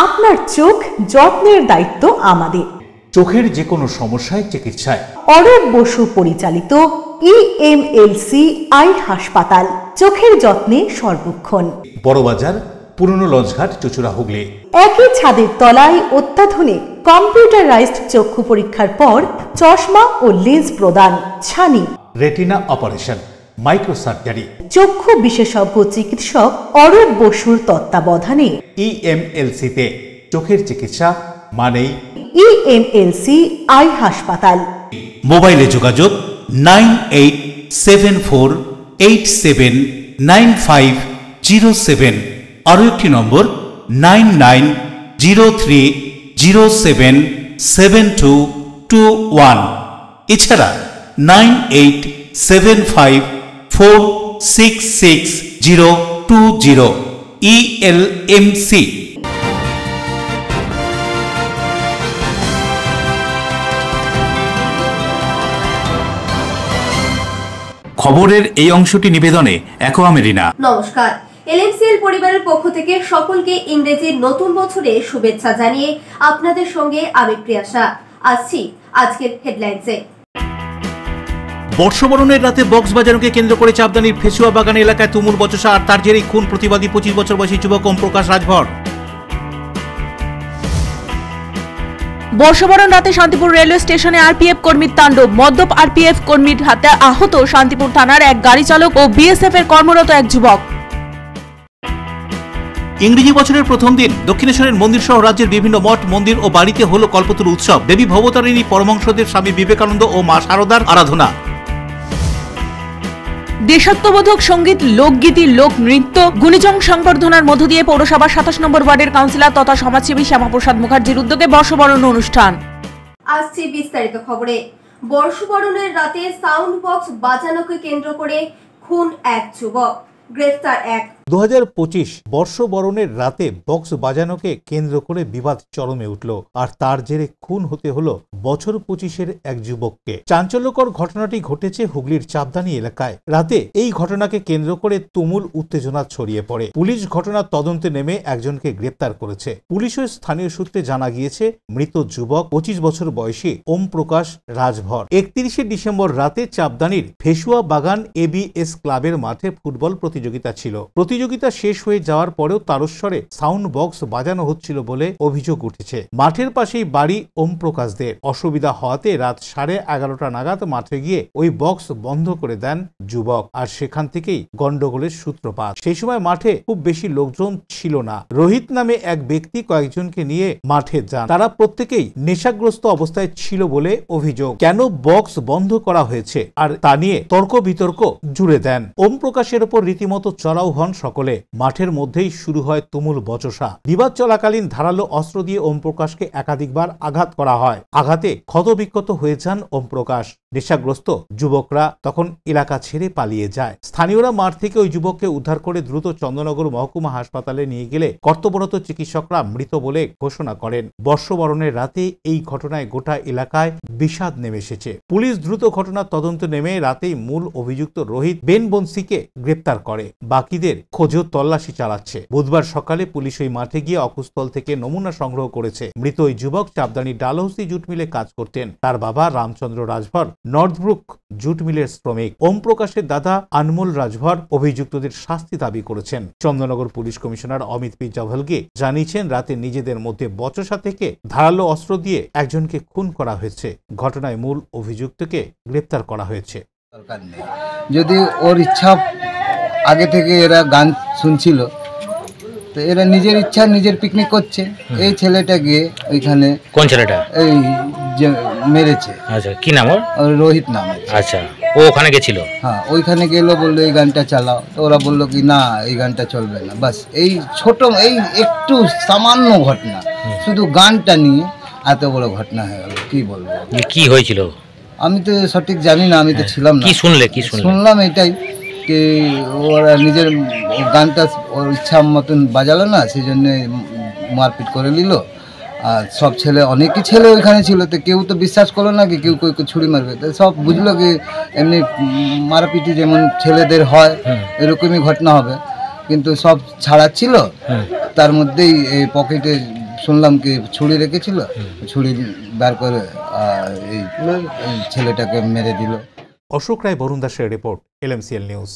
আপনার চোখ যত্নের দায়িত্ব আমাদের। চোখের যে কোনো সমস্যায় চিকিৎসায় অরূপ বসু পরিচালিত EMLC আই হাসপাতাল, চোখের যত্নে সর্বক্ষণ। বড়বাজার, পুরনো লঞ্চঘাট, চুচুড়া, হুগলি। একই ছাদের তলায় অত্যাধুনিক কম্পিউটারাইজড চক্ষু পরীক্ষার পর চশমা ও লেন্স প্রদান, ছানি, রেটিনা অপারেশন, মাইক্রোসার্জারি। চক্ষু বিশেষজ্ঞ চিকিৎসক অরূপ বসুর তত্ত্বাবধানে EMLC-তে চোখের চিকিৎসা মানেই EMLC আই হাসপাতাল। মোবাইলে যোগাযোগ 9874879507। আরও একটি নম্বর 9903077221। এছাড়া 9875466020। ELMC। খবরের এই অংশটি নিবেদনে অ্যাকোয়া মেরিনা। নমস্কার, এলএমসিএল পরিবারের পক্ষ থেকে সকলকে ইংরেজির নতুন বছরে শুভেচ্ছা জানিয়ে আপনাদের সঙ্গে আমি প্রিয়াশা। আসছি আজকের হেডলাইনসে। বর্ষবরণের রাতে বক্সবাজারকে কেন্দ্র করে চাপদানির ফেসুয়া বাগান এলাকায় তুমুল বচসা, আর তার জেরেই খুন প্রতিবাদী 25 বছর বয়সী যুবক ওম প্রকাশ রাজভর। বর্ষবরণ রাতে শান্তিপুর রেলওয়ে স্টেশনে আরপিএফ কর্মীর তাণ্ডব। মদ্যপ আরপিএফ কর্মীর হাতে আহত শান্তিপুর থানার এক গাড়ি চালক ও বিএসএফ এর কর্মরত এক যুবক। ইংরেজি বছরের প্রথম দিন দক্ষিণেশ্বরের মন্দির সহ রাজ্যের বিভিন্ন মঠ, মন্দির ও বাড়িতে হলো কল্পতরু উৎসব। দেবী ভবতারিণী, পরমহংসদেব স্বামী বিবেকানন্দ ও মা শারদার আরাধনা। দেশাত্মবোধক সঙ্গীত, লোকগীতি, লোক নৃত্য, গুণীজন সংবর্ধনার মধ্য দিয়ে পৌরসভার 27 নম্বর ওয়ার্ডের কাউন্সিলর তথা সমাজসেবী শ্যামাপ্রসাদ মুখার্জির উদ্যোগে বর্ষবরণ অনুষ্ঠান। আসছে বিস্তারিত খবরে। বর্ষবরণের রাতে সাউন্ড বক্স বাজানোকে কেন্দ্র করে খুন এক যুবক, গ্রেফতার এক। 2025 বর্ষবরণের রাতে বক্স বাজানোকে কেন্দ্র করে বিবাদ চরমে উঠল, আর তার জেরে খুন হতে হলো বছর 25-এর এক যুবককে। চাঞ্চল্যকর ঘটনাটি ঘটেছে হুগলির চাপদানি এলাকায়। রাতে এই ঘটনাকে কেন্দ্র করে তুমুল উত্তেজনা ছড়িয়ে পড়ে। পুলিশ ঘটনার তদন্তে নেমে একজনকে গ্রেপ্তার করেছে। পুলিশ ও স্থানীয় সূত্রে জানা গিয়েছে, মৃত যুবক 25 বছর বয়সী ওম প্রকাশ রাজভর। 31শে ডিসেম্বর রাতে চাপদানির ফেসুয়া বাগান ABS ক্লাবের মাঠে ফুটবল প্রতিযোগিতা ছিল। প্রতিযোগিতা শেষ হয়ে যাওয়ার পরেও তারস্বরে সাউন্ড বক্স বাজানো হচ্ছিল বলে অভিযোগ উঠেছে। মাঠের পাশেই বাড়ি ওম প্রকাশদের। অসুবিধা হওয়াতে রাত 11:30 নাগাদ মাঠে গিয়ে ওই বক্স বন্ধ করে দেন যুবক, আর সেখান থেকেই গন্ডগোলের সূত্রপাত। সেই সময় মাঠে খুব বেশি লোকজন ছিল না। রোহিত নামে এক ব্যক্তি কয়েকজনকে নিয়ে মাঠে যান। তারা প্রত্যেকেই নেশাগ্রস্ত অবস্থায় ছিল বলে অভিযোগ। কেন বক্স বন্ধ করা হয়েছে আর তা নিয়ে তর্ক বিতর্ক জুড়ে দেন। ওম প্রকাশের উপর রীতিমতো চড়াও হন সকলে। মাঠের মধ্যেই শুরু হয় তুমুল বচসা। বিবাদ চলাকালীন ধারালো অস্ত্র দিয়ে ওম প্রকাশকে একাধিকবার আঘাত করা হয়। আঘাতে ক্ষতবিক্ষত হয়ে যান ওম প্রকাশ। নেশাগ্রস্ত যুবকরা তখন এলাকা ছেড়ে পালিয়ে যায়। স্থানীয়রা মাঠ থেকে ওই যুবককে উদ্ধার করে দ্রুত চন্দননগর মহকুমা হাসপাতালে নিয়ে গেলে কর্তব্যরত চিকিৎসকরা মৃত বলে ঘোষণা করেন। বর্ষবরণের রাতে এই ঘটনায় গোটা এলাকায় বিষাদ নেমে এসেছে। পুলিশ দ্রুত ঘটনার তদন্তে নেমে রাতেই মূল অভিযুক্ত রোহিত বেনবন্সিকে গ্রেপ্তার করে। বাকিদের খোঁজও তল্লাশি চালাচ্ছে। বুধবার সকালে পুলিশ ওই মাঠে গিয়ে অকুস্থল থেকে নমুনা সংগ্রহ করেছে। মৃত ওই যুবক চাপদানি ডালহৌসি জুট মিলে কাজ করতেন। তার বাবা রামচন্দ্র রাজভর নর্থব্রুক জুট মিলের শ্রমিক। ওম প্রকাশের দাদা আনমোল রাজভর অভিযুক্তদের শাস্তি দাবি করেছেন। Chandannagar police commissioner Amit P জভলকে জানিয়েছেন, রাতে নিজেদের মধ্যে বচসা থেকে ধারালো অস্ত্র দিয়ে একজনকে খুন করা হয়েছে। ঘটনায় মূল অভিযুক্তকে গ্রেপ্তার করা হয়েছে। যদি ওর ইচ্ছা আগে থেকে এরা গান শুনছিল, তো এরা নিজের ইচ্ছা নিজের পিকনিক করছে। এই ছেলেটা গিয়ে ওইখানে, কোন ছেলেটা এই যে মেরেছে, আচ্ছা কি নাম ওর? রোহিত নাম। আচ্ছা, ও ওখানে গেছিল? হ্যাঁ, ওইখানে গেল, বললো এই গানটা চালাও। তো ওরা বললো কি না, এই গানটা চলবে না। বাস এই ছোট, এই একটু সামান্য ঘটনা, শুধু গানটা নিয়ে এত বড় ঘটনা হয়ে গেল। কি বলবো, কি হয়েছিল আমি তো সঠিক জানি না, আমি তো ছিলাম না। কি শুনলাম এটাই कि ওরা নিজের গানটা ওর ইচ্ছা মতন বাজালো না, সেই জন্য মারপিট করে নিল। আর সব ছেলে, অনেকই ছেলে ওইখানে ছিল, তো কেউ তো বিশ্বাস করলো না কি কেউ ছুরি মারবে। তো সব বুঝলো কি এমনি মারপিটি যেমন ছেলেদের হয় এরকমই ঘটনা হবে, কিন্তু সব ছাড়াচ্ছিল। তার মধ্যেই এই পকেটে শুনলাম কি ছুরি রেখেছিল, ছুরি বার করে এই ছেলেটাকে মেরে দিল। অশোক রায় বরুণ দাসের রিপোর্ট, LMCL নিউজ।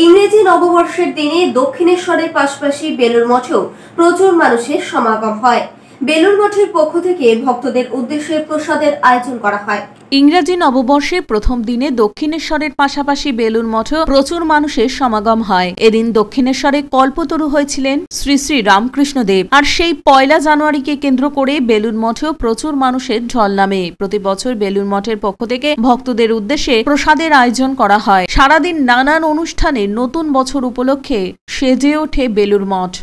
ইংরেজি নববর্ষের দিনে দক্ষিণেশ্বরের পাশাপাশি বেলুড় মঠেও প্রচুর মানুষের সমাগম হয়। বেলুড় মঠের পক্ষ থেকে ভক্তদের উদ্দেশ্যে প্রসাদের আয়োজন করা হয়। ইংরেজি নববর্ষের প্রথম দিনে দক্ষিণেশ্বরের পাশাপাশি বেলুড় মঠেও প্রচুর মানুষের সমাগম হয়। এদিন দক্ষিণেশ্বরে কল্পতরু হয়েছিলেন শ্রী শ্রী রামকৃষ্ণদেব। আর সেই 1 জানুয়ারিকে কেন্দ্র করে বেলুড় মঠেও প্রচুর মানুষের ঢল নামে। প্রতি বছর বেলুড় মঠের পক্ষ থেকে ভক্তদের উদ্দেশ্যে প্রসাদের আয়োজন করা হয়। সারাদিন নানান অনুষ্ঠানে নতুন বছর উপলক্ষে সেজে ওঠে বেলুড় মঠ।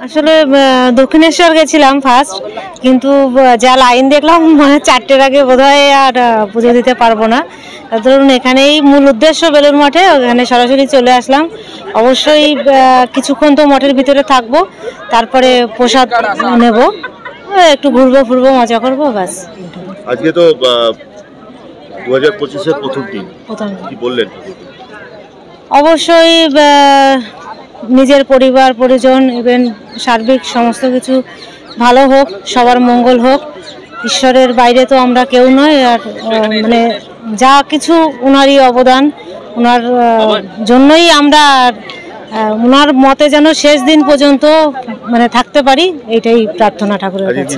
আসলে দক্ষিণেশ্বর গেছিলাম ফার্স্ট, কিন্তু যা লাইন দেখলাম 4টের আগে বোধহয় আর পুজো দিতে পারবো না। ধরুন এখানেই মূল উদ্দেশ্য বেলুড় মঠে, ওখানে সরাসরি চলে আসলাম। অবশ্যই কিছুক্ষণ তো মঠের ভিতরে থাকবো, তারপরে প্রসাদ নেব, একটু ঘুরবো ফুরবো, মজা করবো, ব্যাস। আজকে তো 2025-এর প্রথম দিন, কি বললেন? অবশ্যই নিজের পরিবার পরিজন ইভেন সার্বিক সমস্ত কিছু ভালো হোক, সবার মঙ্গল হোক। ঈশ্বরের বাইরে তো আমরা কেউ নয়। আর মানে যা কিছু ওনারই অবদান, ওনার জন্যই আমরা ওনার মতে যেন শেষ দিন পর্যন্ত মানে থাকতে পারি, এইটাই প্রার্থনা ঠাকুরের কাছে।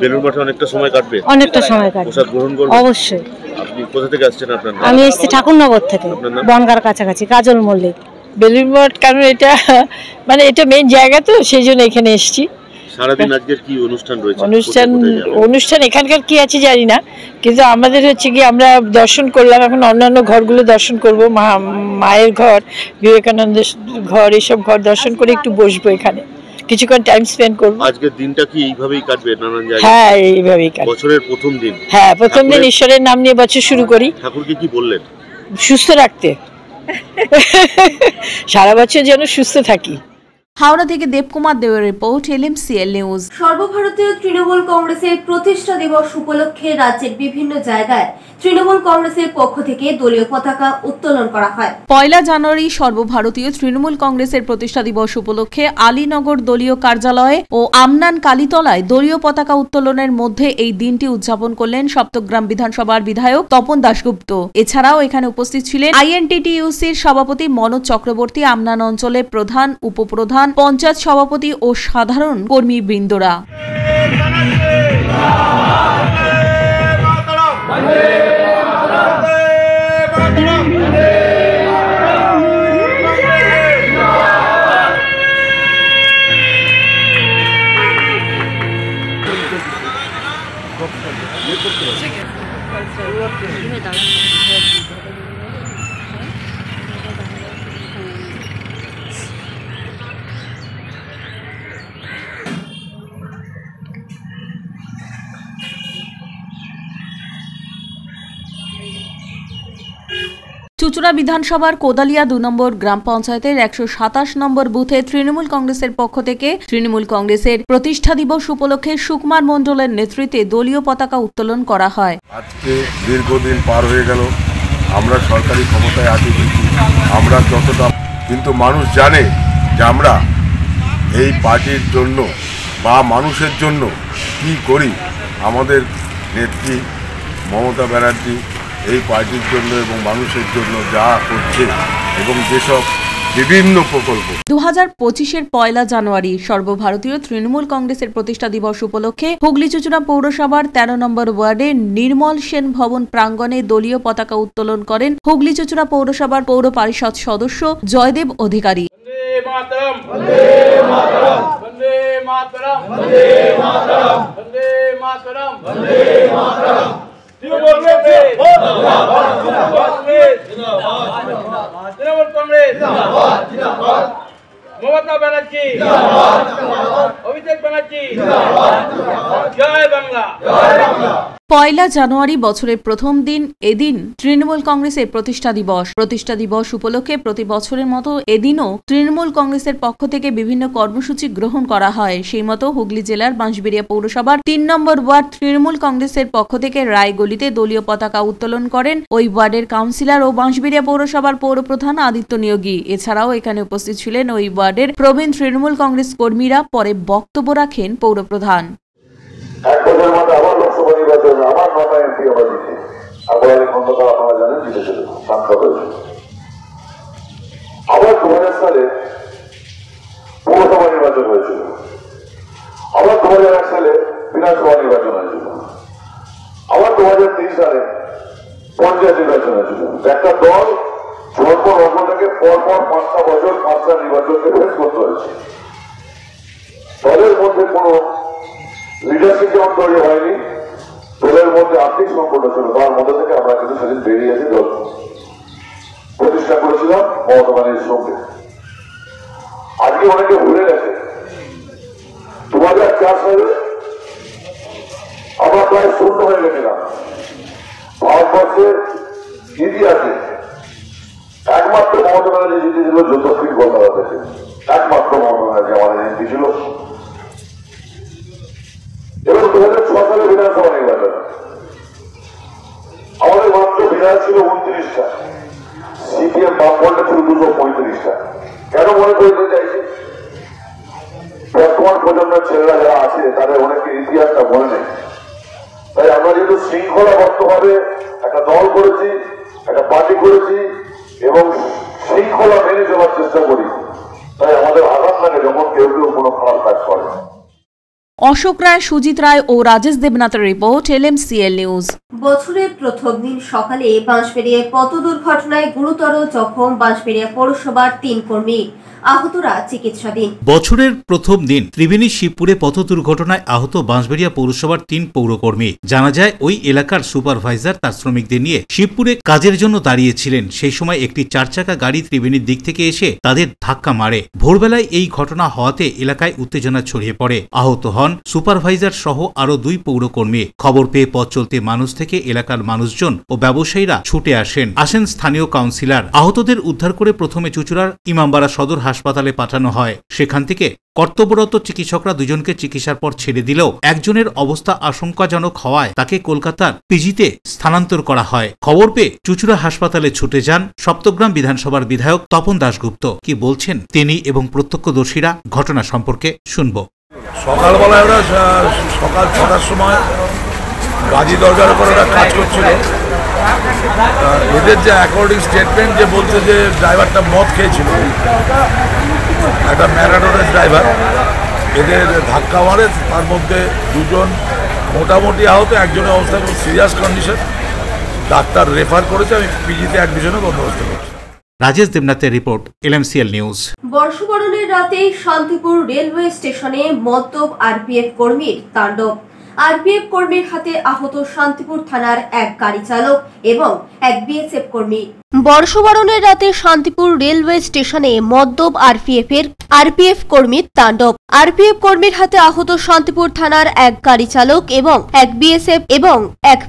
বেলুড় মঠে অনেকটা সময় কাটবে? অনেকটা সময় কাটবে। প্রসাদ গ্রহণ করবেন? অবশ্যই। আপনি কোথা থেকে আসছেন? আপনার? আমি এসেছি ঠাকুরনগর থেকে, বনগাঁর কাছাকাছি, কাজল মল্লিক। বেলুড় মঠ কারণ এটা মানে এটা মেইন জায়গা, তো সেই জন্য এখানে এসেছি। সারাদিন আজকের কি অনুষ্ঠান রয়েছে? অনুষ্ঠান এখানকার কি আছে জানি না, কিন্তু আমাদের হচ্ছে কি আমরা দর্শন করলাম, এখন অন্যান্য ঘরগুলো দর্শন করব, মায়ের ঘর, বিবেকানন্দের ঘর, এসব ঘর দর্শন করে একটু বসবো, এখানে কিছুক্ষণ টাইম স্পেন্ড করবো। আজকের দিনটা কি এইভাবেই কাটবে নানান জায়গায়? হ্যাঁ, এইভাবেই কাটবে। বছরের প্রথম দিন। হ্যাঁ, প্রথম দিন ঈশ্বরের নাম নিয়ে বছর শুরু করি। ঠাকুরকে কি বললেন? সুস্থ রাখতে, সারা বছর যেন সুস্থ থাকি। হাওড়া থেকে দেবকুমার দেবের রিপোর্ট, LMCL নিউজ। সর্বভারতীয় তৃণমূল কংগ্রেসের প্রতিষ্ঠা দিবস উপলক্ষে রাজ্যের বিভিন্ন জায়গায় তৃণমূল কংগ্রেসের পক্ষ থেকে দলীয় পতাকা উত্তোলন করা হয়। 1 জানুয়ারি সর্বভারতীয় তৃণমূল কংগ্রেসের প্রতিষ্ঠা দিবস উপলক্ষে আলীনগর দলীয় কার্যালয়ে ও আমনান কালীতলায় দলীয় পতাকা উত্তোলনের মধ্যে এই দিনটি উদযাপন করলেন সপ্তগ্রাম বিধানসভার বিধায়ক তপন দাশগুপ্ত। এছাড়াও এখানে উপস্থিত ছিলেন INTTUCর সভাপতি মনোজ চক্রবর্তী, আমনান অঞ্চলের প্রধান, উপপ্রধান, পঞ্চায়েত সভাপতি ও সাধারণ কর্মীবৃন্দরা। চুচুড়া বিধানসভার কোদালিয়া 2 নম্বর গ্রাম পঞ্চায়েতের 127 নম্বর বুথে তৃণমূল কংগ্রেসের পক্ষ থেকে তৃণমূল কংগ্রেসের প্রতিষ্ঠা দিবস উপলক্ষে সুকুমার মণ্ডলের নেতৃত্বে দলীয় পতাকা উত্তোলন করা হয়। আজকে দীর্ঘদিন পার হয়ে গেল, আমরা সরকারি ক্ষমতায় আছি, আমরা যতটা, কিন্তু মানুষ জানে যে আমরা এই পার্টির জন্য বা মানুষের জন্য কি করি। আমাদের নেত্রী মমতা ব্যানার্জি এই পার্টির জন্য এবং মানুষের জন্য যা করছে এবং যেসব বিভিন্ন প্রকল্প। 2025-এর 1 জানুয়ারি সর্বভারতীয় তৃণমূল কংগ্রেসের প্রতিষ্ঠা দিবস উপলক্ষে হুগলি চুচুড়া পৌরসভার 13 নম্বর ওয়ার্ডে নির্মল সেন ভবন প্রাঙ্গণে দলীয় পতাকা উত্তোলন করেন হুগলি চুচুড়া পৌরসভার পৌর পরিষদ সদস্য জয়দেব অধিকারী। তৃণমূল কংগ্রেস মমতা ব্যানার্জি, অভিষেক ব্যানার্জি, জয় বাংলা। পয়লা জানুয়ারি বছরের প্রথম দিন। এদিন তৃণমূল কংগ্রেসের প্রতিষ্ঠা দিবস উপলক্ষে প্রতি বছরের মতো এদিনও তৃণমূল কংগ্রেসের পক্ষ থেকে বিভিন্ন কর্মসূচি গ্রহণ করা হয়। সেই মতো হুগলি জেলার বাঁশবেড়িয়া পৌরসভার ৩ নম্বর ওয়ার্ড তৃণমূল কংগ্রেসের পক্ষ থেকে রায়গলিতে দলীয় পতাকা উত্তোলন করেন ওই ওয়ার্ডের কাউন্সিলর ও বাঁশবেড়িয়া পৌরসভার পৌরপ্রধান আদিত্য নিয়োগী। এছাড়াও এখানে উপস্থিত ছিলেন ওই ওয়ার্ডের প্রবীণ তৃণমূল কংগ্রেস কর্মীরা। পরে বক্তব্য রাখেন পৌরপ্রধান। এক বছরের মধ্যে আবার লোকসভা নির্বাচন, আবার 9টা এমপি আমরা জিতে, আবার খন্দকার আপনারা জানেন জিতেছিল, সাংসদ হয়েছিল। আবার 2000 সালে পৌরসভা নির্বাচন হয়েছিল, আবার 2001 সালে বিধানসভা নির্বাচন হয়েছিল, আবার 2023 সালে পঞ্চায়েত নির্বাচন হয়েছিল। একটা দল জন্ম থেকে পরপর 5টা বছর 5টা নির্বাচনকে ফেস করতে হয়েছে। দলের মধ্যে কোন লিডারশিপ যেমন তৈরি হয়নি, দলের মধ্যে আর্থিক সংকট ছিল, তার মধ্যে থেকে আমরা কিন্তু সেদিন বেরিয়ে এসে দল প্রতিষ্ঠা করেছিলাম মমতা ব্যানার্জির সঙ্গে। আজকে অনেকে ভুলে গেছে 2004 সালে আমরা প্রায় শূন্য হয়ে গেছিলাম। ভারতবর্ষের ইতিহাসে একমাত্র মমতা ব্যানার্জি জিতেছিল যতক্ষণ কলকাতা থেকে, একমাত্র মমতা ব্যানার্জি আমাদের এমপি ছিল। এবং 2006 সালে বিধানসভা নির্বাচন, আমাদের মাত্র বিধায়ক ছিল 29টা, সিপিএম বামফ্রন্টে ছিল 235টা। কেন মনে করতে চাইছি, বর্তমান প্রজন্মের ছেলেরা যারা আছে তাদের অনেকে ইতিহাসটা মনে নেই। তাই আমরা যেহেতু শৃঙ্খলাবদ্ধভাবে একটা দল করেছি, একটা পার্টি করেছি এবং শৃঙ্খলা মেনে চলার চেষ্টা করি, তাই আমাদের আঘাত লাগে যখন কেউ কেউ কোনো খারাপ কাজ করে। অশোক রায়, সুজিত রায় ও রাজেশ দেবনাথের রিপোর্ট, LMCL নিউজ। বছরের প্রথম দিন সকালে বাঁশবেড়িয়ায় পথ দুর্ঘটনায় গুরুতর জখম বাঁশবেড়িয়া পৌরসভার 3 কর্মী, আহতরা চিকিৎসাধীন। বছরের প্রথম দিন ত্রিবেণী শিবপুরে পথ দুর্ঘটনায় আহত বাঁশবেড়িয়া পৌরসভার 3 পৌরকর্মী। জানা যায় ওই এলাকার সুপারভাইজার তার শ্রমিকদের নিয়ে শিবপুরে কাজের জন্য দাঁড়িয়েছিলেন। সেই সময় একটি 4 চাকা গাড়ি ত্রিবেণীর দিক থেকে এসে তাদের ধাক্কা মারে। ভোরবেলায় এই ঘটনা হওয়াতে এলাকায় উত্তেজনা ছড়িয়ে পড়ে। আহত হন সুপারভাইজার সহ আরো 2 পৌরকর্মী। খবর পেয়ে পথ চলতে মানুষ থেকে এলাকার মানুষজন ও ব্যবসায়ীরা ছুটে আসেন স্থানীয় কাউন্সিলর। আহতদের উদ্ধার করে প্রথমে চুঁচুড়ার ইমামবাড়া সদর হাসপাতালে পাঠানো হয়। সেখান থেকে কর্তব্যরত চিকিৎসকরা 2জনকে চিকিৎসার পর ছেড়ে দিলেও একজনের অবস্থা আশঙ্কাজনক হওয়ায় তাকে কলকাতার পিজিতে স্থানান্তর করা হয়। খবর পেয়ে চুঁচুড়া হাসপাতালে ছুটে যান সপ্তগ্রাম বিধানসভার বিধায়ক তপন দাশগুপ্ত। কি বলছেন তিনি এবং প্রত্যক্ষদর্শীরা ঘটনা সম্পর্কে শুনব। সকালবেলায় ওরা সকাল 6টার সময় গাজী দরজার উপর ওরা কাজ করছিল। এদের যে অ্যাকর্ডিং স্টেটমেন্ট যে বলছে যে ড্রাইভারটা মদ খেয়েছিল, একটা ম্যারাডোনের ড্রাইভার, এদের ধাক্কা মারে। তার মধ্যে 2জন মোটামুটি আহত, একজনের অবস্থা খুব সিরিয়াস কন্ডিশন, ডাক্তার রেফার করেছে। আমি পিজিতে অ্যাডমিশনের বন্দোবস্ত করছি। রাজেশ দেবনাথের রিপোর্ট, LMCL নিউজ। বর্ষবরণের রাতে শান্তিপুর রেলওয়ে স্টেশনে মদ্যপ আরপিএফ কর্মীর তাণ্ডব। আরপিএফ কর্মীর হাতে আহত শান্তিপুর থানার এক গাড়ি চালক এবং এক বিএসএফ কর্মী। বর্ষবরণের রাতে শান্তিপুর রেলওয়ে স্টেশনে মদ্যপ আরপিএফ কর্মীর তাণ্ডব। আরপিএফ কর্মীর হাতে আহত শান্তিপুর থানার এক গাড়ি চালক এবং এক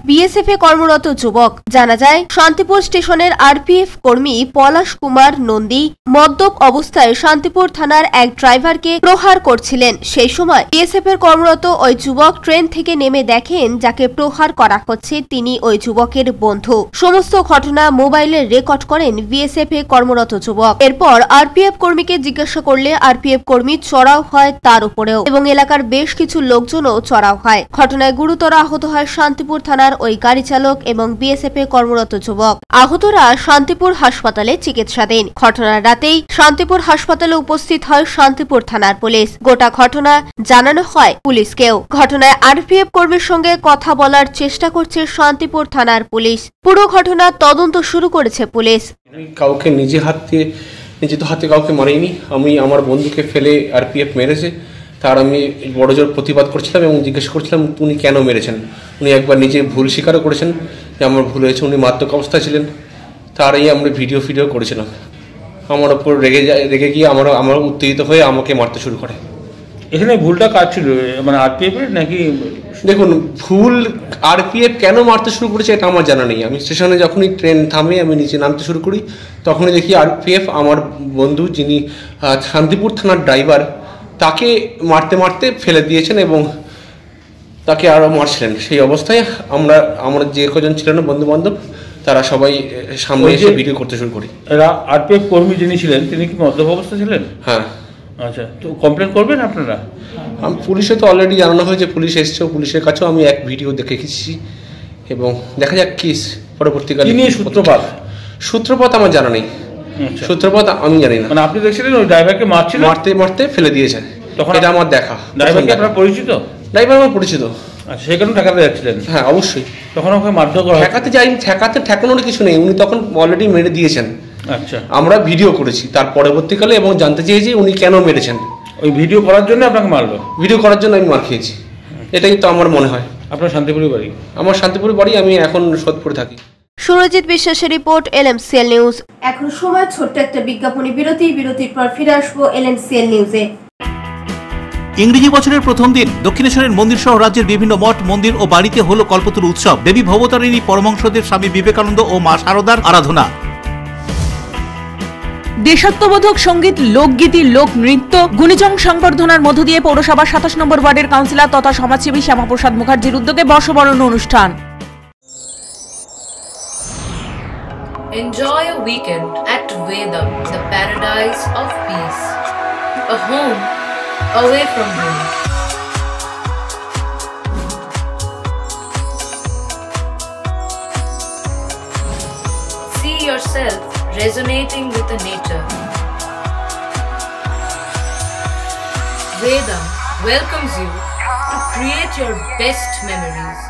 বিএসএফ এ কর্মরত যুবক। জানা যায় শান্তিপুর স্টেশনের আরপিএফ কর্মী পলাশ কুমার নন্দী মদ্যপ অবস্থায় শান্তিপুর থানার এক ড্রাইভারকে প্রহার করছিলেন। সেই সময় বিএসএফ এর কর্মরত ওই যুবক ট্রেন থেকে নেমে দেখেন যাকে প্রহার করা হচ্ছে তিনি ওই যুবকের বন্ধু। সমস্ত ঘটনা মোবাইলে রেকর্ড করেন বিএসএফ এ কর্মরত যুবক। এরপর আরপিএফ কর্মীকে জিজ্ঞাসা করলে আরপিএফ কর্মী চড়াও হয় তার উপরেও এবং এলাকার বেশ কিছু লোকজনও চড়াও হয়। ঘটনায় গুরুতর আহত হয় শান্তিপুর থানার ওই গাড়ি চালক এবং বিএসএফ এ কর্মরত যুবক। আহতরা শান্তিপুর হাসপাতালে চিকিৎসাধীন। ঘটনার রাতেই শান্তিপুর হাসপাতালে উপস্থিত হয় শান্তিপুর থানার পুলিশ। গোটা ঘটনা জানানো হয় পুলিশকেও। ঘটনায় আরপিএফ কর্মীর সঙ্গে কথা বলার চেষ্টা করছে শান্তিপুর থানার পুলিশ। পুরো ঘটনার তদন্ত শুরু করেছে পুলিশ। কাউকে নিজে তো হাতে কাউকে মারিনি, আমি আমার বন্ধুকে ফেলে আরপিএফ মেরেছে, তার আমি বড় জোর প্রতিবাদ করছিলাম এবং জিজ্ঞাসা করছিলাম উনি কেন মেরেছেন। উনি একবার নিজে ভুল স্বীকারও করেছেন যে আমার ভুল হয়েছে, উনি মারাত্মক অবস্থায় ছিলেন। তারই আমরা ভিডিও করেছিলাম। আমার ওপর রেগে গিয়ে আমার উত্তেজিত হয়ে আমাকে মারতে শুরু করে। এখানে ভুলটা কাজ ছিল মানে আরপিএফ এর নাকি? দেখুন, ভুল আরপিএফ কেন মারতে শুরু করেছে এটা আমার জানা নেই। আমি স্টেশনে যখনই ট্রেন থামে আমি নিচে নামতে শুরু করি তখনই দেখি আরপিএফ আমার বন্ধু যিনি শান্তিপুর থানার ড্রাইভার তাকে মারতে মারতে ফেলে দিয়েছেন এবং তাকে আরও মারছিলেন। সেই অবস্থায় আমরা যে কজন ছিলেন বন্ধু বান্ধব তারা সবাই সামনে এসে ভিডিও করতে শুরু করি। আরপিএফ কর্মী যিনি ছিলেন তিনি কি মদ্যপ অবস্থা ছিলেন? হ্যাঁ। আচ্ছা, তো কমপ্লেন করবেন আপনারা? আমি পুলিশে তো অলরেডি জানানো হয়েছে, পুলিশ এসছে, পুলিশের কাছেও আমি এক ভিডিও দেখেছি এবং দেখা যাক কি পরবর্তীকালে। সূত্রপাত আমার জানা নেই, সূত্রপাত আমি জানি না। মানে আপনি দেখছিলেন ওই ড্রাইভারকে মারতে মারতে ফেলে দিয়েছেন, তখন এটা আমার দেখা। ড্রাইভারকে আপনার পরিচিত? ড্রাইভার আমার পরিচিত। আচ্ছা, সেই কারণে ঠেকাতে যাচ্ছিলেন? হ্যাঁ অবশ্যই। তখন ওকে মারধর করা? ঠেকানোর কিছু নেই, উনি তখন অলরেডি মেরে দিয়েছেন। আচ্ছা, আমরা ভিডিও করেছি তার পরবর্তীকালে এবং জানতে চেয়েছি উনি কেন মেরেছেন। ওই ভিডিও করার জন্য আপনাকে মারলো? ভিডিও করার জন্য আমি মার খেয়েছি, এটাই তো আমার মনে হয়। আপনার শান্তিপুরের বাড়ি? আমার শান্তিপুরের বাড়ি, আমি এখন সোদপুরে থাকি। সুরজিৎ বিশ্বাসের রিপোর্ট, এলএমসিএল নিউজ। এখন সময় ছোট্ট একটা বিজ্ঞাপনী বিরতির পর ফিরে আসবো এলএমসিএল নিউজে। ইংরেজি বছরের প্রথম দিন দক্ষিণেশ্বরের মন্দির সহ রাজ্যের বিভিন্ন মঠ, মন্দির ও বাড়িতে হলো কল্পতরু উৎসব। দেবী ভবতারিণী, পরমহংসদেব স্বামী বিবেকানন্দ ও মা শারদার আরাধনা। দেশাত্মবোধক সঙ্গীত, লোকগীতি, লোক নৃত্য, গুণীজন সংবর্ধনার মধ্য দিয়ে পৌরসভার ২৭ নম্বর ওয়ার্ডের কাউন্সিলর তথা সমাজসেবী শ্যামাপ্রসাদ মুখার্জির উদ্যোগে বর্ষবরণ অনুষ্ঠান। Enjoy a weekend at Vedam, the paradise of peace. A home away from home. See yourself resonating with the nature. Vedam welcomes you to create your best memories.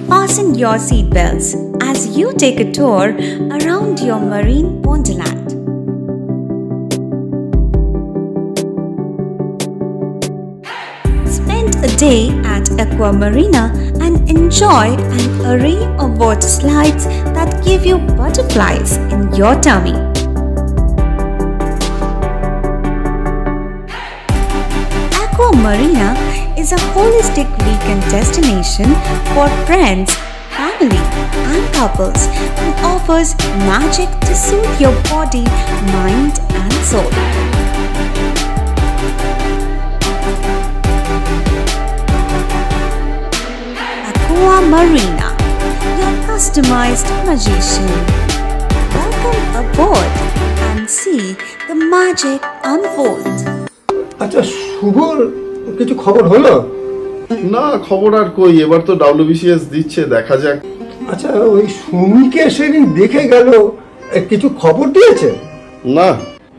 Fasten your seatbelts as you take a tour around your marine wonderland. Spend a day at Aqua Marina and enjoy an array of water slides that give you butterflies in your tummy. Aqua Marina is a holistic weekend destination for friends, family and couples and offers magic to soothe your body, mind and soul. Aqua Marina, your customized magician. Welcome aboard and see the magic unfold. আচ্ছা, শুভর কিছু খবর হলো? না, খবর আর কই, এবার তো WBCS দিচ্ছে, দেখা যাক। আচ্ছা, ওই সুমিকে সেদিন দেখে গেল, কিছু খবর দিয়েছে? না।